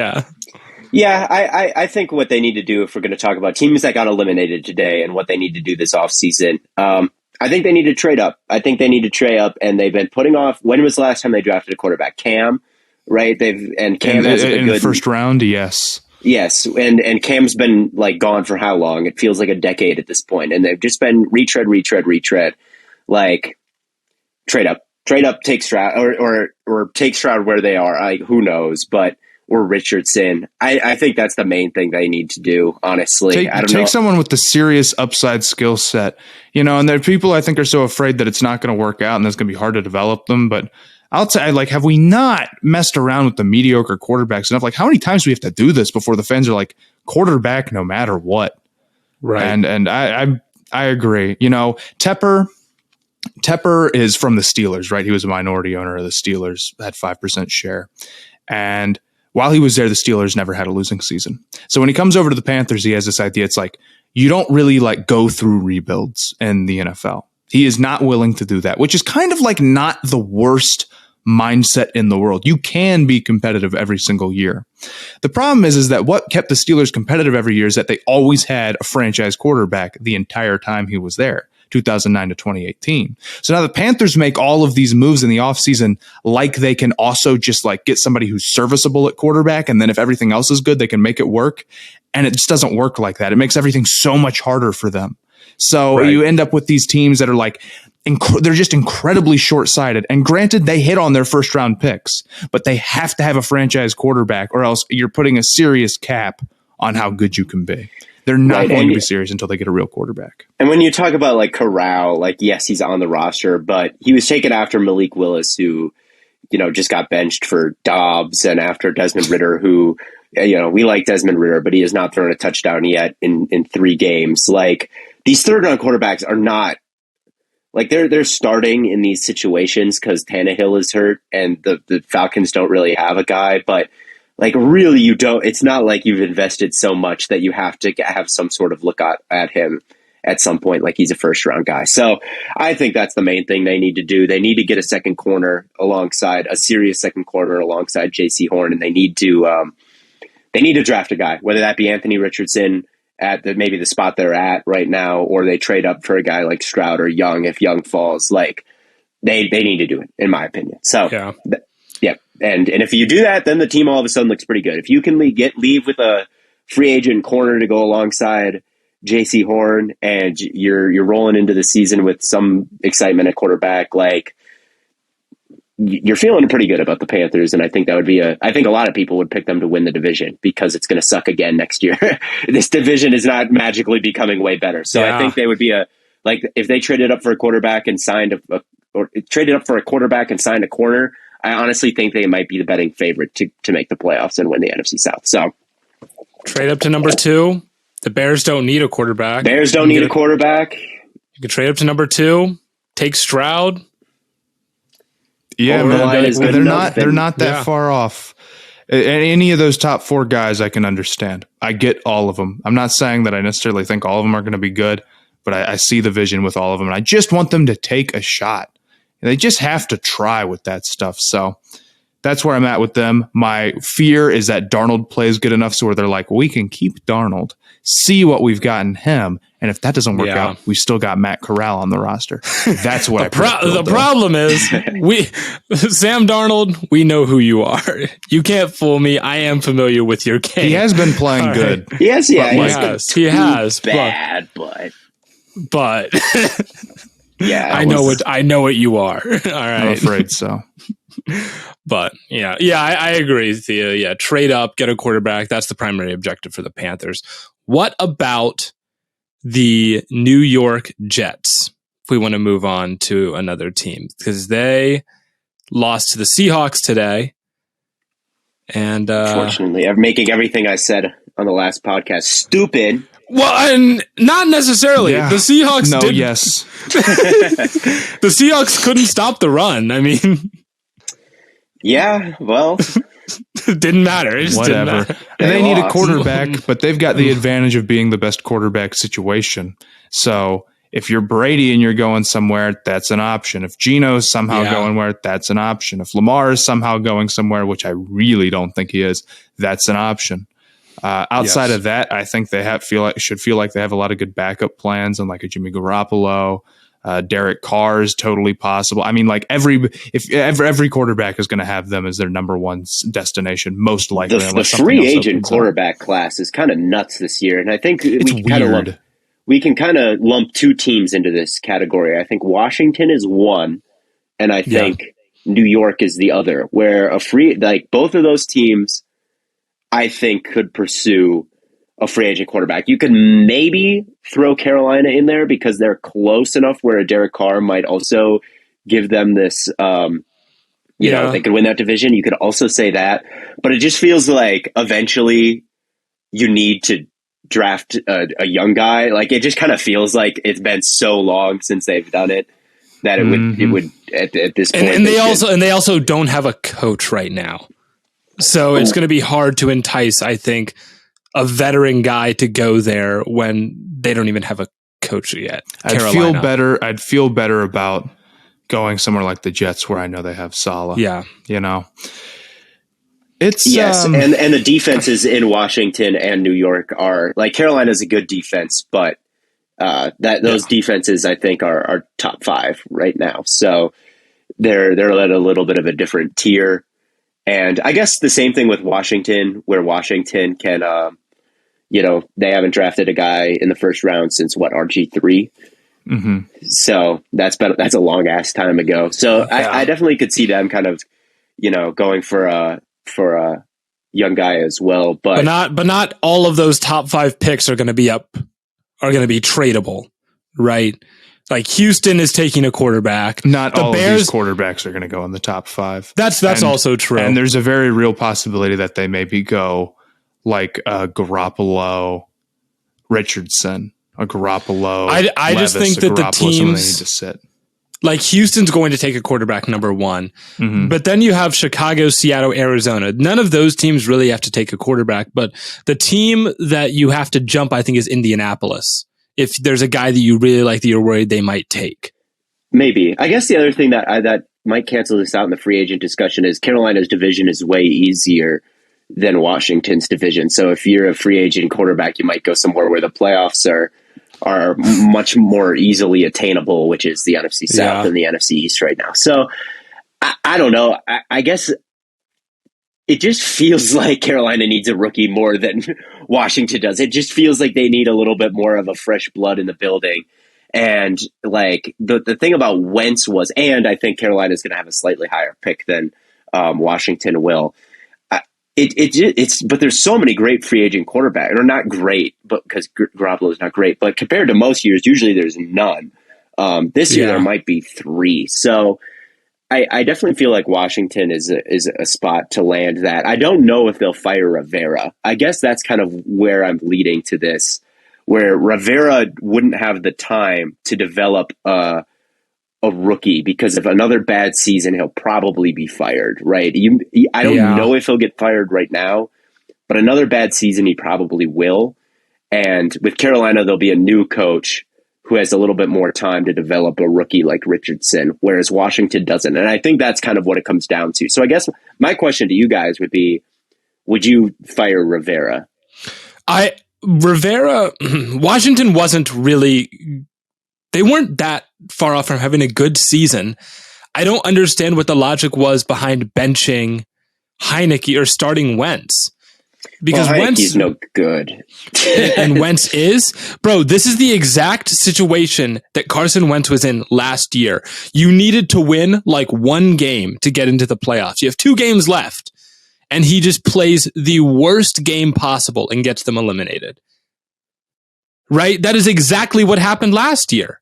Yeah, I think what they need to do, if we're going to talk about teams that got eliminated today and what they need to do this offseason, I think they need to trade up. And they've been putting off. When was the last time they drafted a quarterback? Cam, right? Cam has a in good the first round. Yes. Yes, and Cam's been like gone for how long? It feels like a decade at this point, and they've just been retread. Like trade up, take Stroud or take Stroud where they are. Who knows? But or Richardson. I think that's the main thing they need to do. Honestly, I don't know. Take someone with the serious upside skill set, and there are people I think are so afraid that it's not going to work out and it's going to be hard to develop them, but. I'll say, like, have we not messed around with the mediocre quarterbacks enough? Like, how many times do we have to do this before the fans are like, quarterback no matter what? Right. And I agree. Tepper is from the Steelers, right? He was a minority owner of the Steelers, had 5% share. And while he was there, the Steelers never had a losing season. So when he comes over to the Panthers, he has this idea. It's like, you don't really like go through rebuilds in the NFL. He is not willing to do that, which is kind of like not the worst mindset in the world. You can be competitive every single year. The problem is that what kept the Steelers competitive every year is that they always had a franchise quarterback the entire time he was there, 2009 to 2018. So now the Panthers make all of these moves in the offseason like they can also just like get somebody who's serviceable at quarterback, and then if everything else is good, they can make it work. And it just doesn't work like that. It makes everything so much harder for them. So you end up with these teams that are like, they're just incredibly short-sighted. And granted, they hit on their first-round picks, but they have to have a franchise quarterback or else you're putting a serious cap on how good you can be. They're not going to be serious until they get a real quarterback. And when you talk about like Corral, like, yes, he's on the roster, but he was taken after Malik Willis, who, just got benched for Dobbs, and after Desmond Ridder, who, we like Desmond Ridder, but he has not thrown a touchdown yet in 3 games. Like, these third-round quarterbacks are not, like, they're starting in these situations because Tannehill is hurt and the Falcons don't really have a guy. But, like, really, you don't. It's not like you've invested so much that you have to have some sort of look at him at some point like he's a first-round guy. So I think that's the main thing they need to do. They need to get a second corner alongside, a serious second corner alongside J.C. Horn, and they need to draft a guy, whether that be Anthony Richardson at maybe the spot they're at right now, or they trade up for a guy like Stroud or Young if Young falls. Like, they need to do it, in my opinion. So yeah. And if you do that, then the team all of a sudden looks pretty good. If you can leave with a free agent corner to go alongside J.C. Horn, and you're rolling into the season with some excitement at quarterback, like, you're feeling pretty good about the Panthers, and I think that would be I think a lot of people would pick them to win the division because it's going to suck again next year. This division is not magically becoming way better. So I think they would be if they traded up for a quarterback and signed traded up for a quarterback and signed a corner, I honestly think they might be the betting favorite to make the playoffs and win the NFC South. So trade up to number 2. The Bears don't need a quarterback. You can trade up to number 2, take Stroud. Yeah, man, they're not that far off. Any of those top 4 guys I can understand. I get all of them. I'm not saying that I necessarily think all of them are going to be good, but I see the vision with all of them. And I just want them to take a shot. And they just have to try with that stuff. So that's where I'm at with them. My fear is that Darnold plays good enough so where they're like, we can keep Darnold, see what we've got in him. And if that doesn't work out, we've still got Matt Corral on the roster. That's what the problem is, Sam Darnold, we know who you are. You can't fool me. I am familiar with your game. He has been playing good. Yes, he has. Bad, but yeah, I know what you are. All right, I'm afraid so. But I agree, Theo. Yeah, trade up, get a quarterback. That's the primary objective for the Panthers. What about the New York Jets? If we want to move on to another team, because they lost to the Seahawks today, and unfortunately, I'm making everything I said on the last podcast stupid. Well, and not necessarily. The Seahawks did. Yes. The Seahawks couldn't stop the run. I mean, yeah, well, it didn't matter. It just whatever. didn't matter. They need a quarterback, but they've got the advantage of being the best quarterback situation. So if you're Brady and you're going somewhere, that's an option. If Geno's somehow going where, that's an option. If Lamar is somehow going somewhere, which I really don't think he is, that's an option. Outside of that, I think they should feel like they have a lot of good backup plans on like a Jimmy Garoppolo, Derek Carr is totally possible. I mean, like every quarterback is going to have them as their number one destination, most likely. The free agent quarterback class is kind of nuts this year, and I think we can kind of lump two teams into this category. I think Washington is one, and I think New York is the other. Where both of those teams, I think, could pursue a free agent quarterback. You could maybe throw Carolina in there because they're close enough where a Derek Carr might also give them this, they could win that division. You could also say that, but it just feels like eventually you need to draft a young guy. Like, it just kind of feels like it's been so long since they've done it that it would at this point. And they also don't have a coach right now. So it's going to be hard to entice, I think, a veteran guy to go there when they don't even have a coach yet. I'd feel better about going somewhere like the Jets, where I know they have Saleh. Yeah, it's and the defenses in Washington and New York are like, Carolina's a good defense, but those defenses I think are top 5 right now. So they're at a little bit of a different tier. And I guess the same thing with Washington, where Washington can, they haven't drafted a guy in the first round since RG3. Mm-hmm. So that's a long ass time ago. So I definitely could see them kind of, going for a young guy as well. But not all of those top 5 picks are going to be tradable, right? Like, Houston is taking a quarterback. Not all of these quarterbacks are going to go in the top 5. That's also true. And there's a very real possibility that they maybe go like Garoppolo, Richardson, a Garoppolo. I just think that the teams need to sit. Like, Houston's going to take a quarterback number 1, but then you have Chicago, Seattle, Arizona. None of those teams really have to take a quarterback, but the team that you have to jump, I think, is Indianapolis. If there's a guy that you really like that you're worried they might take. Maybe. I guess the other thing that might cancel this out in the free agent discussion is Carolina's division is way easier than Washington's division. So if you're a free agent quarterback, you might go somewhere where the playoffs are much more easily attainable, which is the NFC South and the NFC East right now. So I don't know. I guess it just feels like Carolina needs a rookie more than Washington does. It just feels like they need a little bit more of a fresh blood in the building. And like the thing about Wentz was, and I think Carolina is going to have a slightly higher pick than Washington will. But there's so many great free agent quarterbacks, or not great, but because Garoppolo is not great, but compared to most years, usually there's none. This year there might be 3. So I definitely feel like Washington is a spot to land that. I don't know if they'll fire Rivera. I guess that's kind of where I'm leading to this, where Rivera wouldn't have the time to develop a rookie, because if another bad season, he'll probably be fired, right? I don't know if he'll get fired right now, but another bad season, he probably will. And with Carolina, there'll be a new coach who has a little bit more time to develop a rookie like Richardson, whereas Washington doesn't. And I think that's kind of what it comes down to. So I guess my question to you guys would be, would you fire Rivera? Washington wasn't really, they weren't that far off from having a good season. I don't understand what the logic was behind benching Heineke or starting Wentz. Because Heineke's no good. And Wentz is? Bro, this is the exact situation that Carson Wentz was in last year. You needed to win like 1 game to get into the playoffs. You have 2 games left, and he just plays the worst game possible and gets them eliminated. Right? That is exactly what happened last year.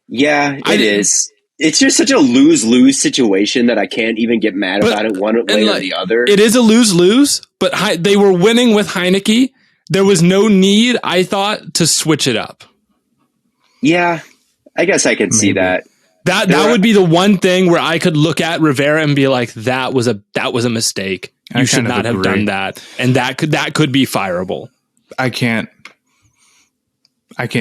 Yeah, it is. It's just such a lose-lose situation that I can't even get mad about it one way or the other. It is a lose-lose, but they were winning with Heineke. There was no need, I thought, to switch it up. Yeah, I guess I could see that. That would be the one thing where I could look at Rivera and be like, that was a mistake. You should not have done that. And that could be fireable. I can't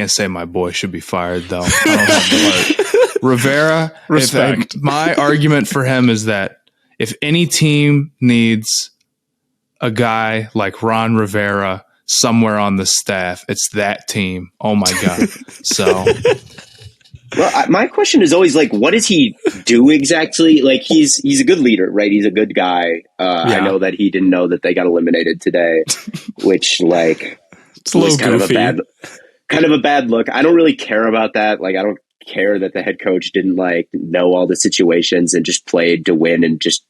say my boy should be fired, though. I don't have the heart. Rivera, respect. My argument for him is that if any team needs a guy like Ron Rivera somewhere on the staff, it's that team. Oh my God. So Well, my question is always like, what does he do exactly? Like, he's a good leader, right? He's a good guy. I know that he didn't know that they got eliminated today, which like It's a was little goofy. kind of a bad look. I don't really care about that. Like, I don't care that the head coach didn't like know all the situations and just played to win and just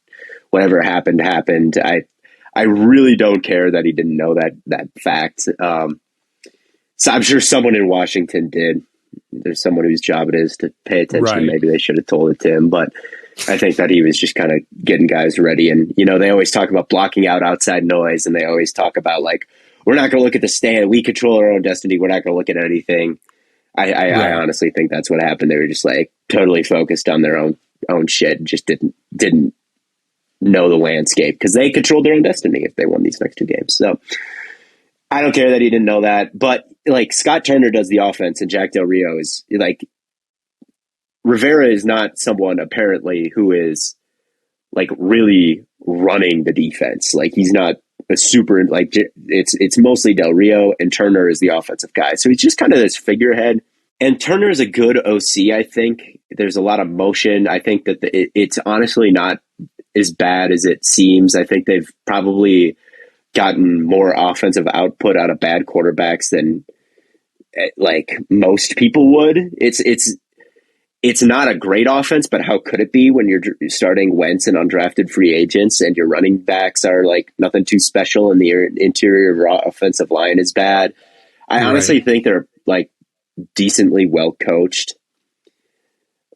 whatever happened. I really don't care that he didn't know that fact. So I'm sure someone in Washington did. There's someone whose job it is to pay attention. Right. Maybe they should have told it to him, but I think that he was just kind of getting guys ready. And, you know, they always talk about blocking out outside noise, and they always talk about like, we're not going to look at the stand. We control our own destiny. We're not going to look at anything. I honestly think that's what happened. They were just like totally focused on their own shit and just didn't know the landscape because they controlled their own destiny if they won these next two games. So I don't care that he didn't know that, but like Scott Turner does the offense and Jack Del Rio is like, Rivera is not someone apparently who is like really running the defense. Like he's not a super, like it's mostly Del Rio and Turner is the offensive guy. So he's just kind of this figurehead, and Turner is a good OC. I think there's a lot of motion. I think that it's honestly not as bad as it seems. I think they've probably gotten more offensive output out of bad quarterbacks than like most people would. It's not a great offense, but how could it be when you're starting Wentz and undrafted free agents and your running backs are like nothing too special and the interior offensive line is bad? I honestly think they're like decently well coached,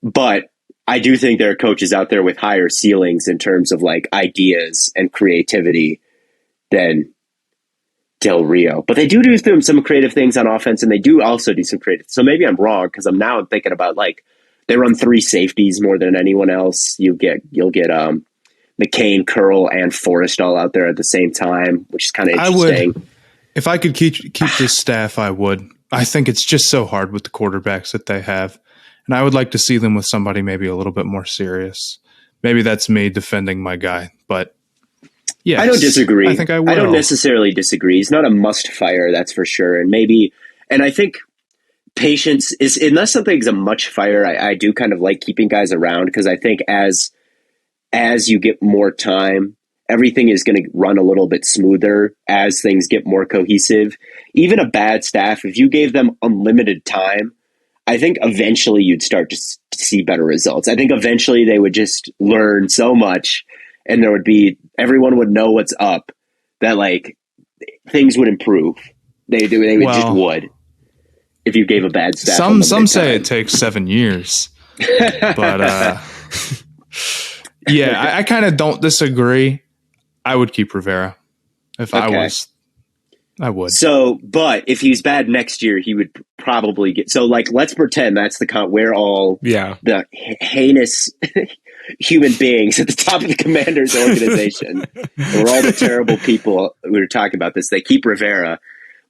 but I do think there are coaches out there with higher ceilings in terms of like ideas and creativity than Del Rio. But they do some creative things on offense, and they do also do some creative. So maybe I'm wrong because I'm thinking about like they run three safeties more than anyone else. You'll get McCain, Curl, and Forrest all out there at the same time, which is kind of interesting. I would, if I could keep this staff, I would. I think it's just so hard with the quarterbacks that they have. And I would like to see them with somebody maybe a little bit more serious. Maybe that's me defending my guy, but yeah, I don't disagree. I think I will. I don't necessarily disagree. He's not a must fire, that's for sure. And I think patience is, unless something's a much fire, I do kind of like keeping guys around because I think as you get more time, everything is going to run a little bit smoother as things get more cohesive. Even a bad staff, if you gave them unlimited time, I think eventually you'd start to see better results. I think eventually they would just learn so much and everyone would know what's up, that like things would improve. Just would. If you gave a bad staff. Some say it takes 7 years, but yeah, I kind of don't disagree. I would keep Rivera if I would. So, but if he's bad next year, he would probably get. So, like, let's pretend that's we're all the heinous human beings at the top of the Commanders organization. We're all the terrible people we were talking about this. They keep Rivera,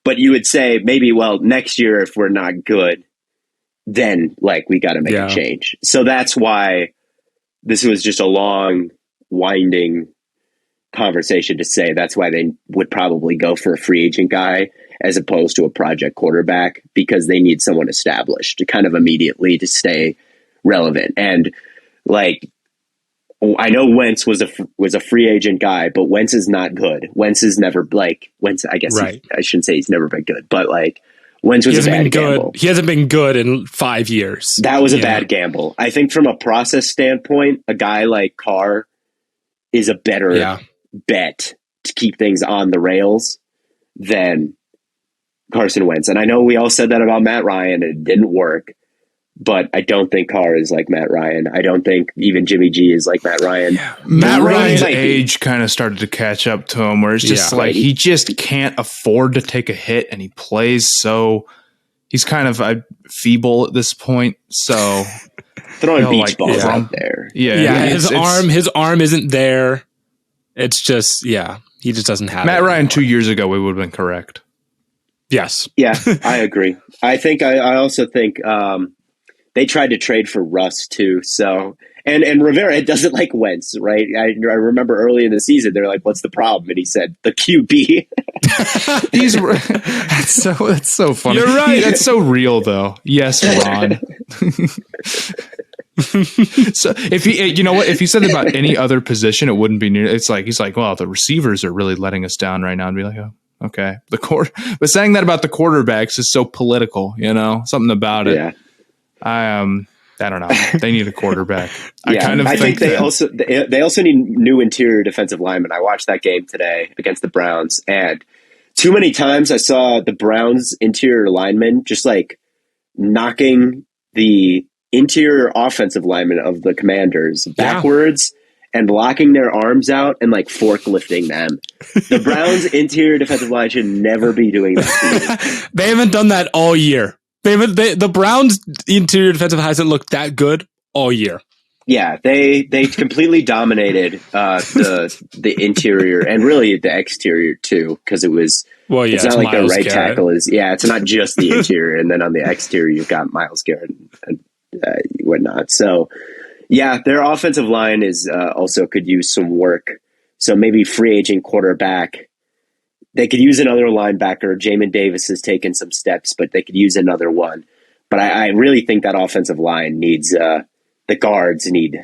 but you would say maybe, well, next year if we're not good, then like we got to make a change. So that's why this was just a long, winding conversation to say that's why they would probably go for a free agent guy as opposed to a project quarterback, because they need someone established to kind of immediately to stay relevant. And like, I know Wentz was a free agent guy, but Wentz is not good. Wentz is never like Wentz. I guess I shouldn't say he's never been good, but like Wentz was a bad gamble. He hasn't been good in 5 years. That was a bad gamble. I think from a process standpoint, a guy like Carr is a better bet to keep things on the rails than Carson Wentz. And I know we all said that about Matt Ryan and it didn't work. But I don't think Carr is like Matt Ryan. I don't think even Jimmy G is like Matt Ryan. Yeah. Matt Ryan's age kind of started to catch up to him, where it's just like he just can't afford to take a hit, and he plays so he's kind of feeble at this point. So throwing beach balls out there. His arm isn't there. It's just he just doesn't have Matt it Ryan anymore. 2 years ago, we would have been correct. Yes. Yeah, I agree. I think I also think they tried to trade for Russ too. So, And Rivera doesn't like Wentz, right? I remember early in the season, they're like, "What's the problem?" And he said, "The QB." That's so funny. You're right. That's so real, though. Yes, Ron. So if he, if he said about any other position, it wouldn't be near. It's like he's like, well, the receivers are really letting us down right now, and be like, oh, okay. But saying that about the quarterbacks is so political, something about it. Yeah. I don't know. They need a quarterback. Yeah, I think they also need new interior defensive linemen. I watched that game today against the Browns, and too many times I saw the Browns interior linemen just like knocking the interior offensive linemen of the Commanders backwards and locking their arms out and like forklifting them. The Browns interior defensive line should never be doing that. They haven't done that all year. The Browns interior defensive hasn't looked that good all year. Yeah, they completely dominated the interior and really the exterior too, because it was. Well, yeah, it's not like the right tackle is. Yeah, it's not just the interior, and then on the exterior you've got Myles Garrett and whatnot. So, yeah, their offensive line is also could use some work. So maybe free agent quarterback. They could use another linebacker. Jamin Davis has taken some steps, but they could use another one. But I really think that offensive line needs the guards need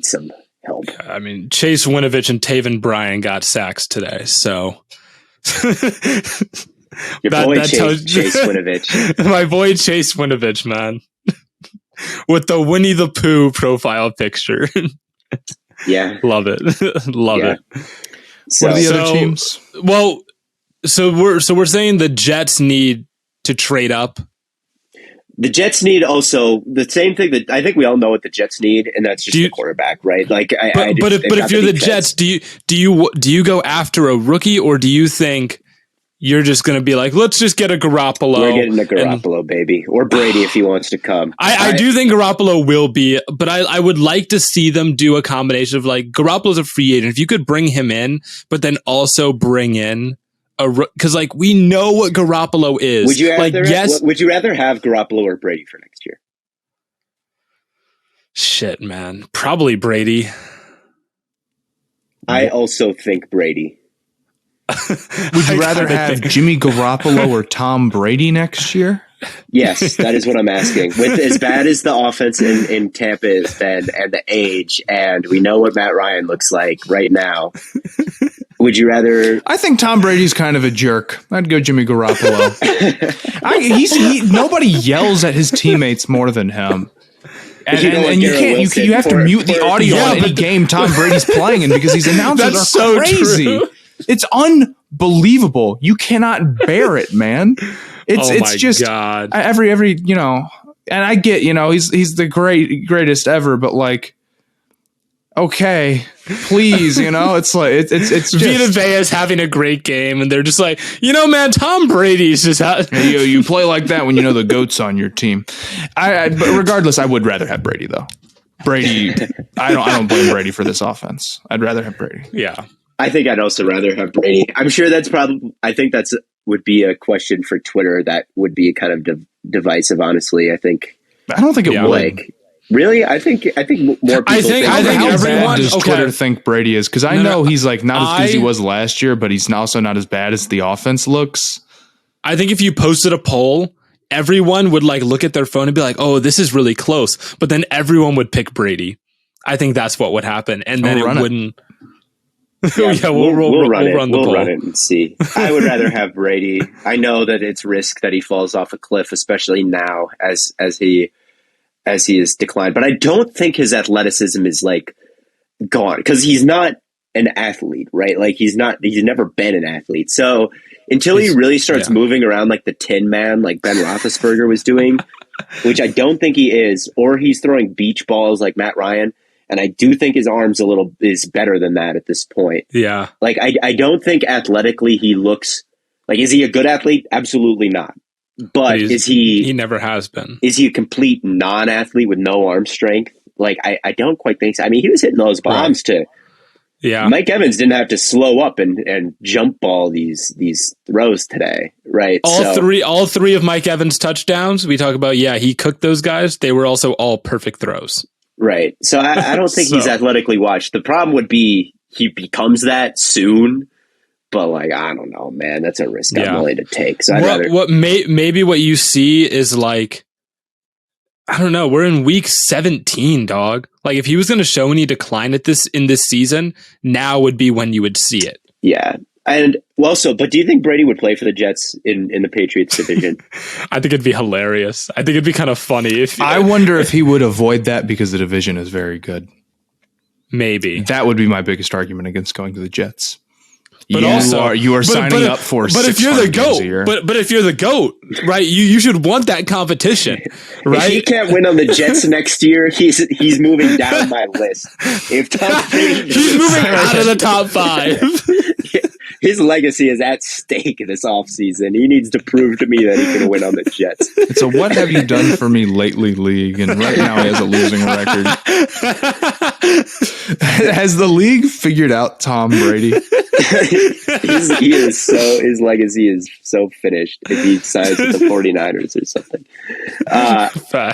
some help. I mean, Chase Winovich and Taven Bryan got sacks today, so your boy Chase Winovich, my boy Chase Winovich, man, with the Winnie the Pooh profile picture. Yeah, love it, love it. So, what are the other teams? Well, so we're saying the Jets need to trade up. The Jets need also the same thing that I think we all know what the Jets need, and that's just the quarterback, right? Like, but if you're the Jets, do you go after a rookie, or do you think you're just going to be like, let's just get a Garoppolo? We're getting a Garoppolo, baby, or Brady if he wants to come. I do think Garoppolo will be, but I would like to see them do a combination of like Garoppolo's a free agent. If you could bring him in, but then also bring in because like we know what Garoppolo is. Would you rather have Garoppolo or Brady for next year? Shit, man, probably Brady. I also think Brady. Would you rather have Jimmy Garoppolo or Tom Brady next year? Yes, that is what I'm asking. With as bad as the offense in Tampa has been and the age, and we know what Matt Ryan looks like right now, would you rather? I think Tom Brady's kind of a jerk. I'd go Jimmy Garoppolo. Nobody yells at his teammates more than him. And you can't. You have to mute the audio on any game Tom Brady's playing in because these announcers are so crazy. True. It's unbelievable. You cannot bear it, man. It's just God. every and I get he's the greatest ever, but like, okay, please, it's like it's just Vita Vea is having a great game, and they're just like, man, Tom Brady's just you play like that when the GOAT's on your team. But regardless, I would rather have Brady though. Brady, I don't blame Brady for this offense. I'd rather have Brady. Yeah. I think I'd also rather have Brady. I'm sure I think that's would be a question for Twitter that would be kind of divisive, honestly. I don't think it would. Really? I think more people I think everyone does Twitter think Brady is, because I know he's like not as good as he was last year, but he's also not as bad as the offense looks. I think if you posted a poll, everyone would like look at their phone and be like, "Oh, this is really close," but then everyone would pick Brady. I think that's what would happen, and then it wouldn't. Yeah, we'll run it and see. I would rather have Brady. I know that it's risk that he falls off a cliff, especially now as he has declined. But I don't think his athleticism is like gone, because he's not an athlete, right? Like he's never been an athlete. So until he really starts moving around like the Tin Man, like Ben Roethlisberger was doing, which I don't think he is, or he's throwing beach balls like Matt Ryan. And I do think his arm's is better than that at this point. Yeah. Like, I don't think athletically he looks like, is he a good athlete? Absolutely not. But he never has been. Is he a complete non-athlete with no arm strength? Like, I don't quite think so. I mean, he was hitting those bombs too. Yeah. Mike Evans didn't have to slow up and jump ball these throws today. Right. All three of Mike Evans' touchdowns we talk about. Yeah. He cooked those guys. They were also all perfect throws. Right. So I don't think he's athletically watched. The problem would be he becomes that soon. But like, I don't know, man. That's a risk I'm willing to take. So maybe what you see is like, I don't know. We're in week 17, dog. Like if he was going to show any decline in this season, now would be when you would see it. Yeah. And but do you think Brady would play for the Jets in the Patriots division? I think it'd be hilarious. I think it'd be kind of funny I wonder if he would avoid that because the division is very good. Maybe. That would be my biggest argument against going to the Jets. But you are signing up for. But if you're the GOAT, but if you're the GOAT, right? You should want that competition, right? If he can't win on the Jets next year, he's moving down my list. If Tom Brady, he's moving out of the top 5. His legacy is at stake this offseason. He needs to prove to me that he can win on the Jets. So what have you done for me lately, league? And right now he has a losing record. Has the league figured out Tom Brady? His legacy is so finished if he signs with the 49ers or something.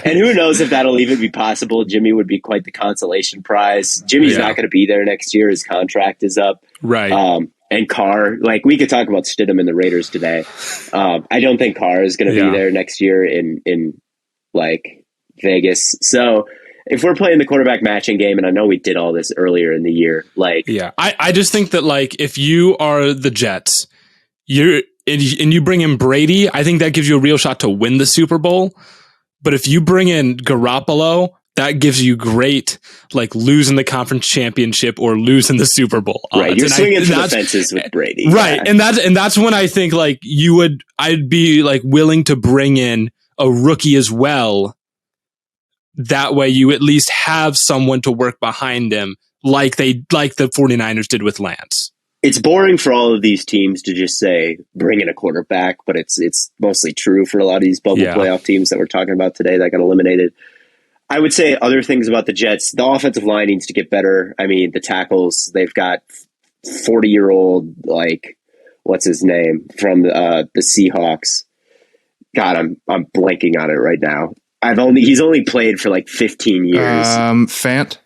And who knows if that'll even be possible. Jimmy would be quite the consolation prize. Jimmy's not going to be there next year. His contract is up. Right. And Carr, like we could talk about Stidham and the Raiders today. I don't think Carr is going to be there next year in like Vegas. So if we're playing the quarterback matching game, and I know we did all this earlier in the year, like I just think that like if you are the Jets, and you bring in Brady, I think that gives you a real shot to win the Super Bowl. But if you bring in Garoppolo, that gives you great, like losing the conference championship or losing the Super Bowl odds. Right, you're swinging for the fences with Brady, right? And that's when I think like I'd be like willing to bring in a rookie as well. That way, you at least have someone to work behind him, like the 49ers did with Lance. It's boring for all of these teams to just say bring in a quarterback, but it's mostly true for a lot of these bubble playoff teams that we're talking about today that got eliminated. I would say other things about the Jets. The offensive line needs to get better. I mean, the tackles, they've got 40-year-old, like, what's his name, from the Seahawks. God, I'm blanking on it right now. He's only played for like 15 years. Fant?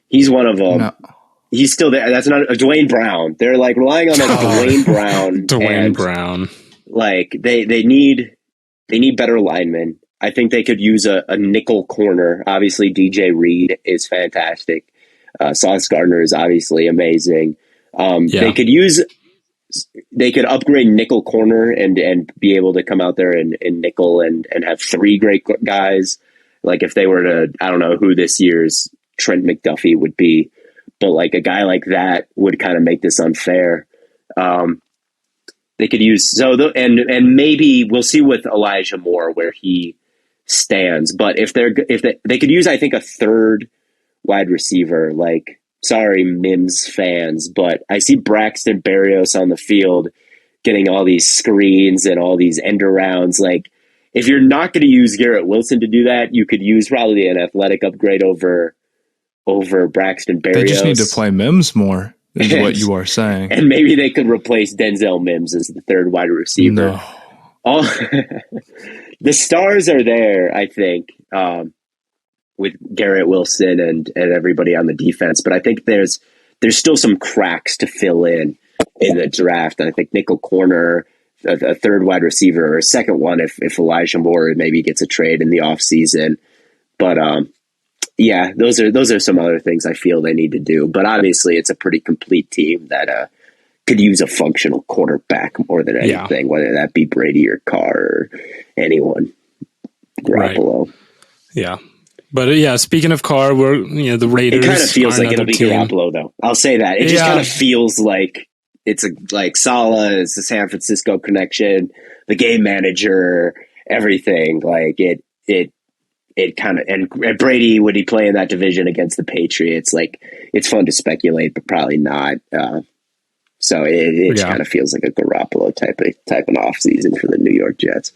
He's one of them. No. He's still there. That's not Dwayne Brown. They're like relying on Dwayne Brown. Brown. Like they need better linemen. I think they could use a nickel corner. Obviously, DJ Reed is fantastic. Sauce Gardner is obviously amazing. They could upgrade nickel corner and be able to come out there and nickel and have 3 great guys. Like if they were to, I don't know who this year's Trent McDuffie would be, but like a guy like that would kind of make this unfair. They could use and maybe we'll see with Elijah Moore where he stands. But if they could use, I think, a third wide receiver. Like, sorry, Mims fans, but I see Braxton Berrios on the field getting all these screens and all these end arounds. Like, if you're not going to use Garrett Wilson to do that, you could use probably an athletic upgrade over Braxton Berrios. They just need to play Mims more, is what you are saying. And maybe they could replace Denzel Mims as the third wide receiver. No. The stars are there, I think, with Garrett Wilson and everybody on the defense. But I think there's still some cracks to fill in the draft. And I think nickel corner, a third wide receiver, or a second one if Elijah Moore maybe gets a trade in the offseason. But those are some other things I feel they need to do. But obviously, it's a pretty complete team that could use a functional quarterback more than anything, whether that be Brady or Carr or anyone. Garoppolo. Right. Yeah. But speaking of Carr, the Raiders. It kind of feels like it'll be Garoppolo, though. I'll say that. It just kind of feels like it's like Saleh is the San Francisco connection, the game manager, everything. Like it kind of, and Brady, would he play in that division against the Patriots? Like, it's fun to speculate, but probably not. So it kind of feels like a Garoppolo type of off season for the New York Jets.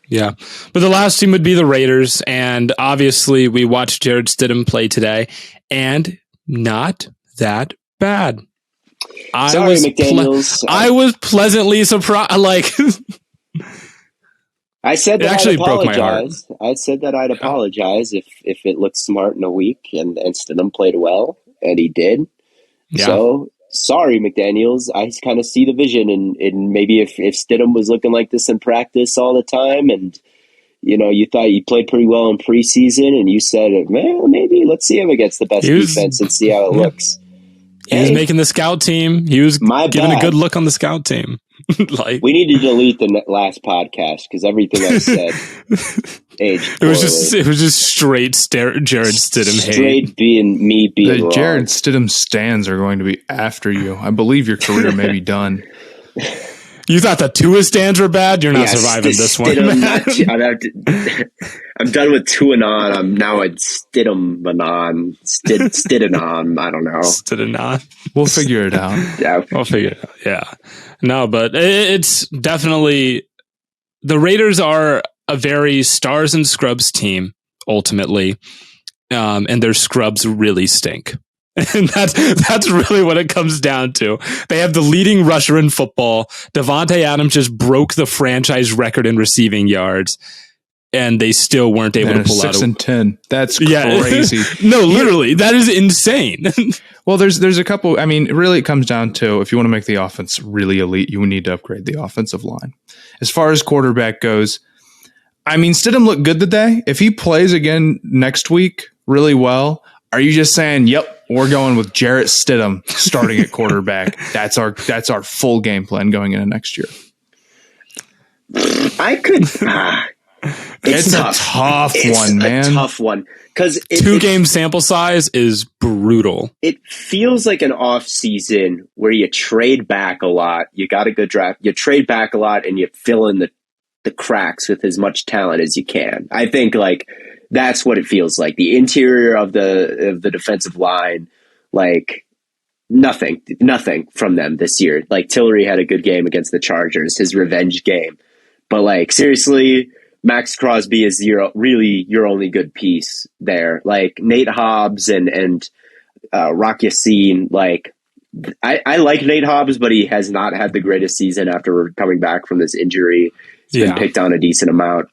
Yeah. But the last team would be the Raiders. And obviously we watched Jared Stidham play today and not that bad. Sorry, McDaniels. I was pleasantly surprised. Like, I said It that I'd actually broke my heart. apologize. I said that I'd apologize if it looked smart in a week and Stidham played well, and he did. Yeah. So sorry, McDaniels. I kind of see the vision, and maybe if Stidham was looking like this in practice all the time, and you thought he played pretty well in preseason, and you said, well, maybe let's see him against the best defense and see how it looks. He was making the scout team. He was giving a good look on the scout team. Like, we need to delete the last podcast because everything I said aged poorly. It was just straight Jared Stidham hate. Straight being wrong. Jared Stidham stands are going to be after you. I believe your career may be done. You thought the Tua stands were bad? You're not surviving this one. I'm done with Tuanon. I'm now at Stidham-anon. Stidanon. I don't know. Stidanon. We'll figure it out. Yeah. We'll figure it out. Yeah. No, but it's definitely, the Raiders are a very stars and scrubs team, ultimately. And their scrubs really stink. And that's really what it comes down to. They have the leading rusher in football. Devontae Adams just broke the franchise record in receiving yards, and they still weren't able to pull out 6-10. That's crazy. No, literally, that is insane. Well, there's a couple. I mean, really, it comes down to, if you want to make the offense really elite, you need to upgrade the offensive line. As far as quarterback goes, I mean, Stidham looked good today. If he plays again next week really well, are you just saying, yep, we're going with Jarrett Stidham starting at quarterback? That's our full game plan going into next year. I could. It's a tough one, man. It's a tough one because 2-game sample size is brutal. It feels like an off season where you trade back a lot. You got a good draft. You trade back a lot and you fill in the cracks with as much talent as you can. I think like that's what it feels like. The interior of the defensive line, like nothing from them this year. Like Tillery had a good game against the Chargers, his revenge game. But like seriously, Max Crosby is your only good piece there. Like Nate Hobbs and Rock Yassin, like I like Nate Hobbs, but he has not had the greatest season after coming back from this injury. He's been picked on a decent amount.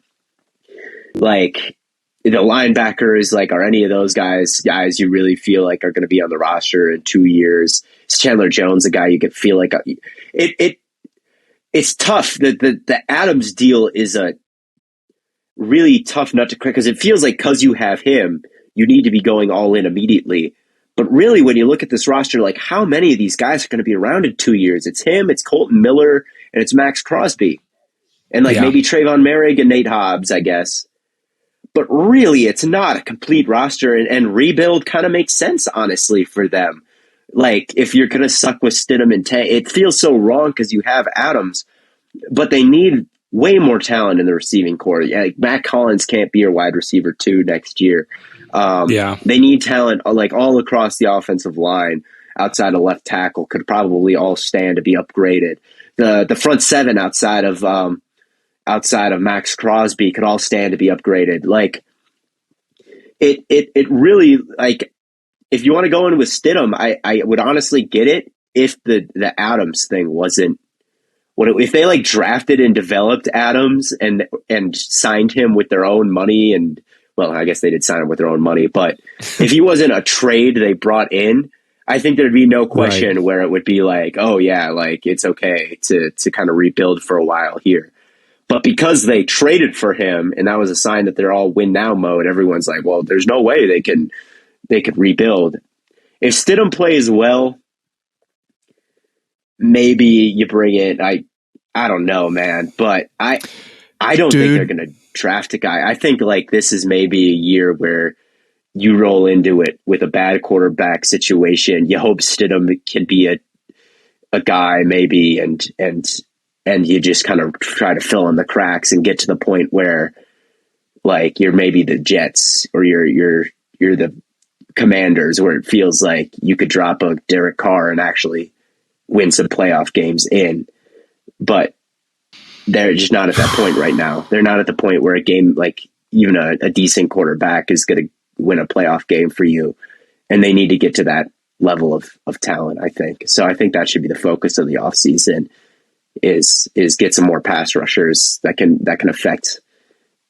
Like the linebackers, like, are any of those guys you really feel like are going to be on the roster in 2 years? Is Chandler Jones a guy you could feel like it's tough. The Adams deal is a really tough nut to crack because it feels like because you have him, you need to be going all in immediately. But really, when you look at this roster, like how many of these guys are going to be around in 2 years? It's him, it's Colton Miller, and it's Max Crosby. And like maybe Trayvon Merrick and Nate Hobbs, I guess. But really, it's not a complete roster, and rebuild kind of makes sense, honestly, for them. Like, if you're going to suck with Stidham and Tay, it feels so wrong because you have Adams, but they need way more talent in the receiving core. Yeah, like Matt Collins can't be your wide receiver 2 next year. They need talent like all across the offensive line outside of left tackle could probably all stand to be upgraded. The front 7 outside of Max Crosby could all stand to be upgraded. Like it really, like, if you want to go in with Stidham, I would honestly get it if the Adams thing wasn't if they like drafted and developed Adams and signed him with their own money. And well, I guess they did sign him with their own money, but if he wasn't a trade they brought in, I think there'd be no question where it would be like, oh yeah, like it's okay to kind of rebuild for a while here. But because they traded for him, and that was a sign that they're all win now mode, everyone's like, well, there's no way they could rebuild. If Stidham plays well, maybe you bring it. I don't know, man, but I don't think they're going to draft a guy. I think like this is maybe a year where you roll into it with a bad quarterback situation. You hope Stidham can be a guy maybe, and you just kind of try to fill in the cracks and get to the point where like you're maybe the Jets or you're the Commanders, where it feels like you could drop a Derek Carr and actually win some playoff games in. But they're just not at that point right now. They're not at the point where a game, like even a decent quarterback is going to win a playoff game for you. And they need to get to that level of talent, I think. So I think that should be the focus of the offseason. is get some more pass rushers that can affect.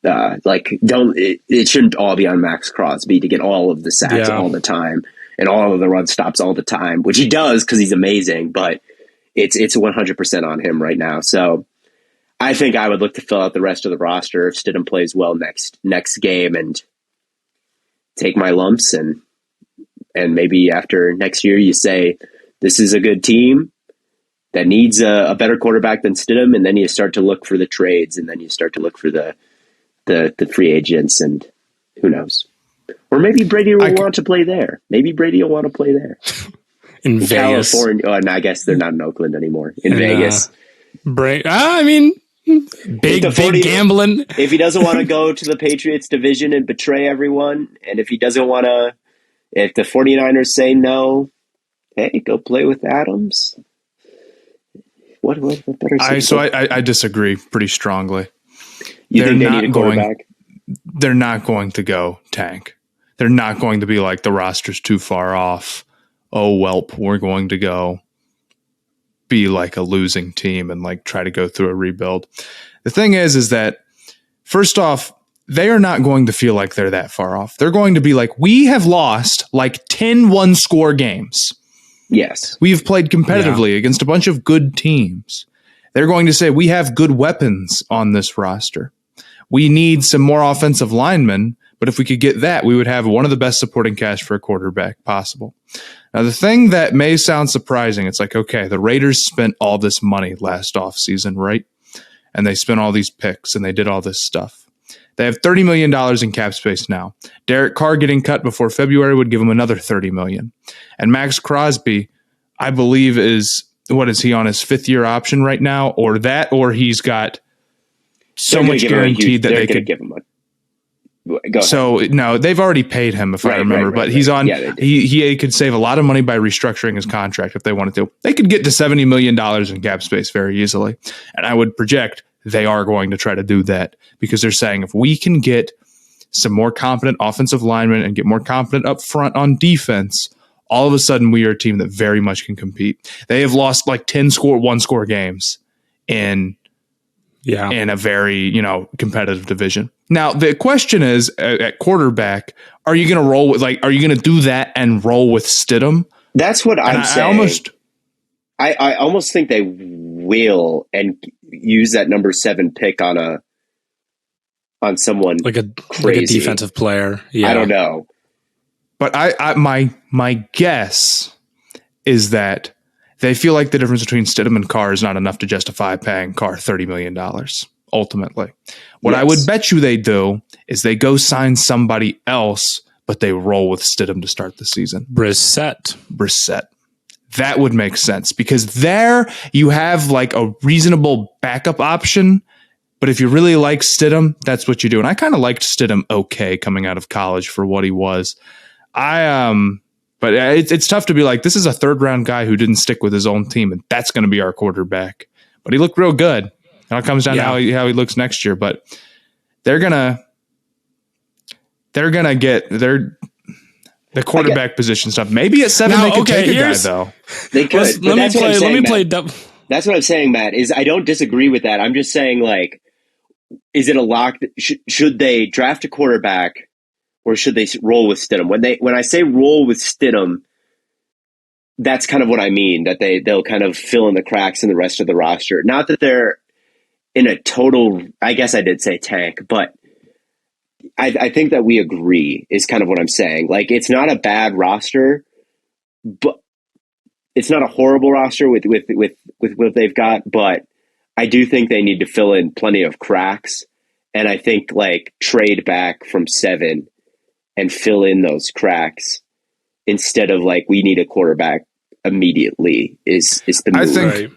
It shouldn't all be on Max Crosby to get all of the sacks all the time and all of the run stops all the time, which he does because he's amazing, but it's 100% on him right now. So I think I would look to fill out the rest of the roster if Stidham plays well next game and take my lumps, and maybe after next year you say this is a good team that needs a better quarterback than Stidham, and then you start to look for the trades, and then you start to look for the free agents, and who knows? Or maybe Brady will want to play there. Maybe Brady will want to play there. In Vegas. California. Oh, and I guess they're not in Oakland anymore. In Vegas. Big gambling. If he doesn't want to go to the Patriots division and betray everyone, and if he doesn't want to, if the 49ers say no, hey, go play with Adams. What better? I disagree pretty strongly. You think they need a quarterback? They're not going to go tank. They're not going to be like the roster's too far off. Oh, welp, we're going to go be like a losing team and like try to go through a rebuild. The thing is that first off, they are not going to feel like they're that far off. They're going to be like, we have lost like 10 one-score games. Yes. We've played competitively against a bunch of good teams. They're going to say, we have good weapons on this roster. We need some more offensive linemen, but if we could get that, we would have one of the best supporting cast for a quarterback possible. Now, the thing that may sound surprising, it's like, okay, the Raiders spent all this money last offseason, right? And they spent all these picks and they did all this stuff. They have $30 million in cap space now. Derek Carr getting cut before February would give them another $30 million. And Max Crosby, I believe, is he on his 5th-year option right now? Or he's got so much guaranteed that they could give him Go ahead. So no, they've already paid him, if I remember. But he's on. Yeah, he could save a lot of money by restructuring his contract if they wanted to. They could get to $70 million in cap space very easily, and I would project they are going to try to do that because they're saying if we can get some more competent offensive linemen and get more competent up front on defense, all of a sudden we are a team that very much can compete. They have lost like 10 one-score games in a very, competitive division. Now, the question is at quarterback, are you going to roll with are you going to do that and roll with Stidham? That's what I'm saying. I almost think they will and use that number 7 pick on someone like a defensive player. Yeah. I don't know. But my guess is that they feel like the difference between Stidham and Carr is not enough to justify paying Carr $30 million, ultimately. What I would bet you they do is they go sign somebody else, but they roll with Stidham to start the season. Brissett. That would make sense because there you have like a reasonable backup option. But if you really like Stidham, that's what you do. And I kind of liked Stidham okay coming out of college for what he was. But it's tough to be like, this is a 3rd-round guy who didn't stick with his own team, and that's going to be our quarterback. But he looked real good. Now it comes down to how he looks next year. But they're gonna get the quarterback position stuff. Maybe at 7 they could take a guy though. They could. Let me play. That's what I'm saying, Matt. Is I don't disagree with that. I'm just saying, like, is it a lock? Should they draft a quarterback? Or should they roll with Stidham? When I say roll with Stidham, that's kind of what I mean, that they'll kind of fill in the cracks in the rest of the roster. Not that they're in a total, I guess I did say tank, but I think that we agree is kind of what I'm saying. Like, it's not a bad roster, but it's not a horrible roster with what they've got, but I do think they need to fill in plenty of cracks. And I think like trade back from 7 and fill in those cracks instead of like, we need a quarterback immediately is the move. I think,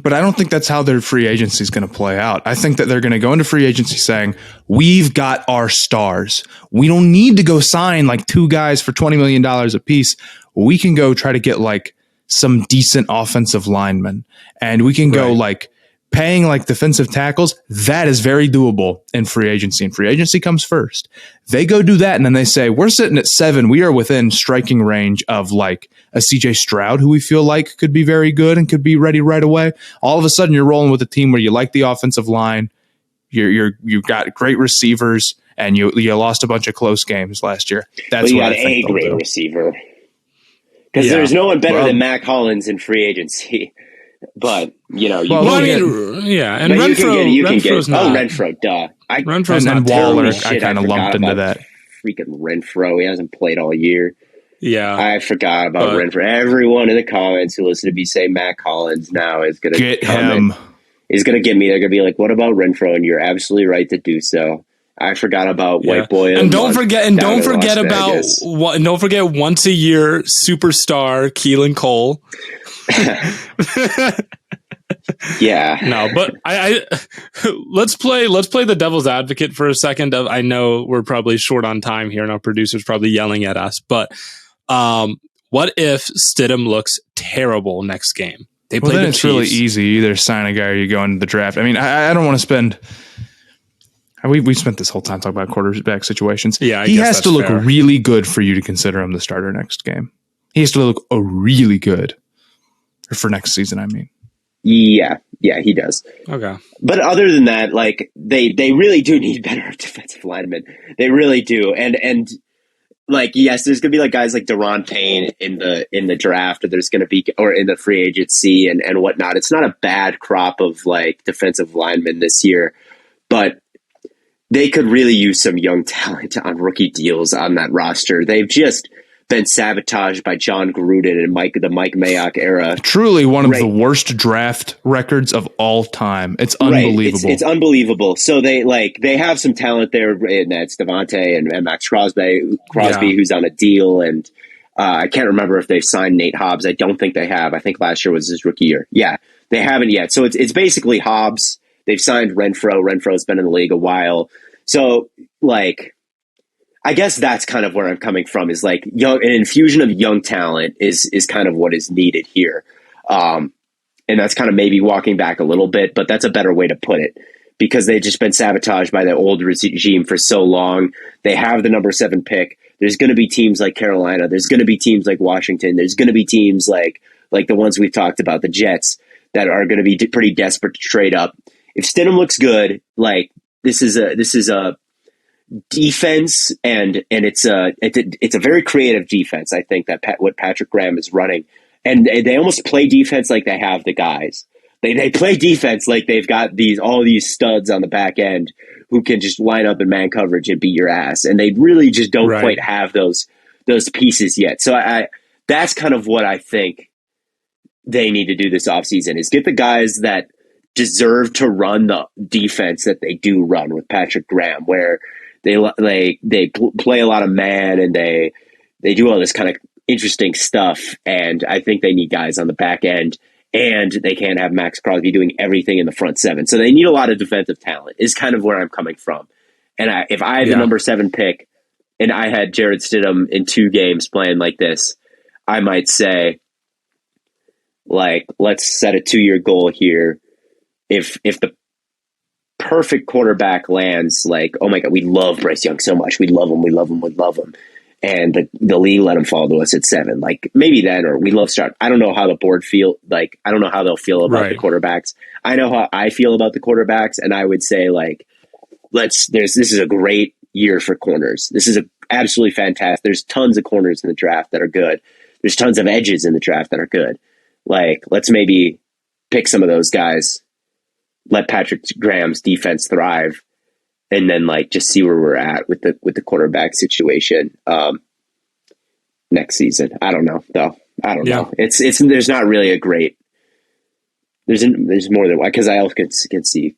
but I don't think that's how their free agency is going to play out. I think that they're going to go into free agency saying, we've got our stars. We don't need to go sign like 2 guys for $20 million a piece. We can go try to get like some decent offensive linemen, and we can go like paying like defensive tackles, that is very doable in free agency. And free agency comes first. They go do that, and then they say, we're sitting at 7. We are within striking range of like a CJ Stroud, who we feel like could be very good and could be ready right away. All of a sudden, you're rolling with a team where you like the offensive line. You've got great receivers, and you lost a bunch of close games last year. That's you what got I think a great receiver. Because there's no one better than Mac Hollins in free agency. But, and Renfro's not. Renfro, duh. Renfro's and not Waller, terrible. I kind of lumped into that. Freaking Renfro. He hasn't played all year. Yeah. I forgot about Renfro. Everyone in the comments who listen to me say Mac Hollins now is going to get him. Is going to get me. They're going to be like, what about Renfro? And you're absolutely right to do so. I forgot about White Boy. And don't forget once a year superstar Keelan Cole. Yeah. No, but I let's play the devil's advocate for a second. I know we're probably short on time here and our producer's probably yelling at us, but what if Stidham looks terrible next game? They play then the it's Chiefs. really easy. You either sign a guy or you go into the draft. I mean, I don't want to spend. We spent this whole time talking about quarterback situations. Yeah, he has to look really good for you to consider him the starter next game. He has to look really good for next season. I mean, yeah, he does. Okay, but other than that, like they really do need better defensive linemen. They really do, and like yes, there's gonna be like guys like Daron Payne in the draft, or there's gonna be or in the free agency and whatnot. It's not a bad crop of like defensive linemen this year, but they could really use some young talent on rookie deals on that roster. They've just been sabotaged by John Gruden and the Mike Mayock era. Truly one of the worst draft records of all time. It's unbelievable. It's unbelievable. So they have some talent there, and that's Devontae and Max Crosby, who's on a deal. And I can't remember if they've signed Nate Hobbs. I don't think they have. I think last year was his rookie year. Yeah, they haven't yet. So it's basically Hobbs. They've signed Renfro. Renfro's been in the league a while. So, like, I guess that's kind of where I'm coming from is like an infusion of young talent is kind of what is needed here. And that's kind of maybe walking back a little bit, but that's a better way to put it because they've just been sabotaged by the old regime for so long. They have the number 7 pick. There's going to be teams like Carolina. There's going to be teams like Washington. There's going to be teams like the ones we've talked about, the Jets, that are going to be pretty desperate to trade up. If Stidham looks good, like, This is a defense, and it's a very creative defense. I think that what Patrick Graham is running, and they almost play defense like they have the guys. They play defense like they've got all these studs on the back end who can just line up in man coverage and beat your ass, and they really just don't quite have those pieces yet. So that's kind of what I think they need to do this offseason is get the guys that deserve to run the defense that they do run with Patrick Graham, where they play a lot of man and they do all this kind of interesting stuff. And I think they need guys on the back end, and they can't have Max Crosby doing everything in the front 7. So they need a lot of defensive talent is kind of where I'm coming from. And if I had the number 7 pick and I had Jared Stidham in 2 games playing like this, I might say, like, let's set a 2-year goal here. If the perfect quarterback lands, like, oh my God, we love Bryce Young so much. We love him. And the league let him fall to us at 7. Like maybe then, or we love Stroud. I don't know how the board feel. Like, I don't know how they'll feel about the quarterbacks. I know how I feel about the quarterbacks. And I would say like, this is a great year for corners. This is absolutely fantastic. There's tons of corners in the draft that are good. There's tons of edges in the draft that are good. Like, let's maybe pick some of those guys. Let Patrick Graham's defense thrive, and then like just see where we're at with the quarterback situation next season. I don't know though. I don't know. It's there's not really a great. There's more than one because I also can see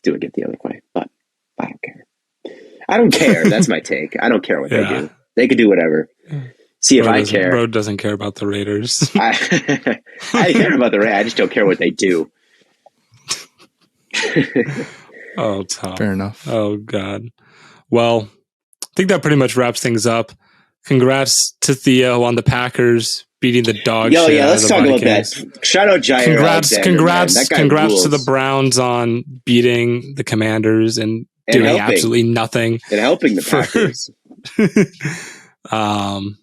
doing it the other way, but I don't care. I don't care. That's my take. I don't care what they do. They could do whatever. See if I care. Bro doesn't care about the Raiders. I care about the Raiders. I just don't care what they do. Oh, Tom. Fair enough. Oh, God. Well, I think that pretty much wraps things up. Congrats to Theo on the Packers beating the dog Yo, shit yeah, out let's of the talk about Vikings. that. Shout out Jair Alexander, man. That guy Congrats rules. to the Browns on beating the Commanders and doing absolutely nothing and helping the Packers.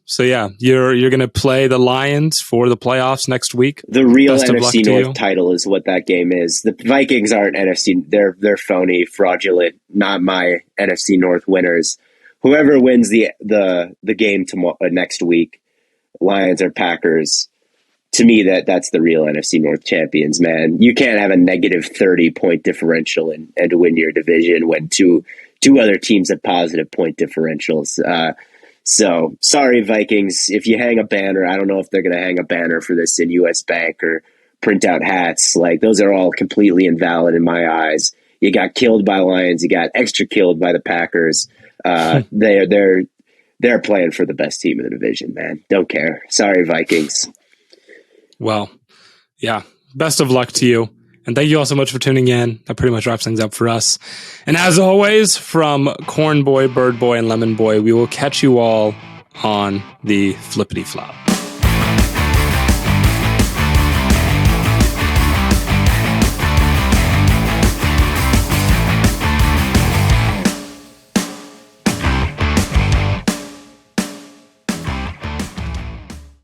So yeah, you're gonna play the Lions for the playoffs next week. The real NFC North title is what that game is. The Vikings aren't NFC. They're phony, fraudulent. Not my NFC North winners. Whoever wins the game tomorrow next week, Lions or Packers. To me, that's the real NFC North champions, man. You can't have a negative 30-point differential and win your division when two other teams have positive point differentials. So sorry, Vikings. If you hang a banner, I don't know if they're going to hang a banner for this in US Bank or print out hats. Like, those are all completely invalid in my eyes. You got killed by Lions. You got extra killed by the Packers. They're playing for the best team in the division, man. Don't care. Sorry, Vikings. Well, yeah. Best of luck to you. And thank you all so much for tuning in. That pretty much wraps things up for us. And as always, from Corn Boy, Bird Boy, and Lemon Boy, we will catch you all on the flippity flop.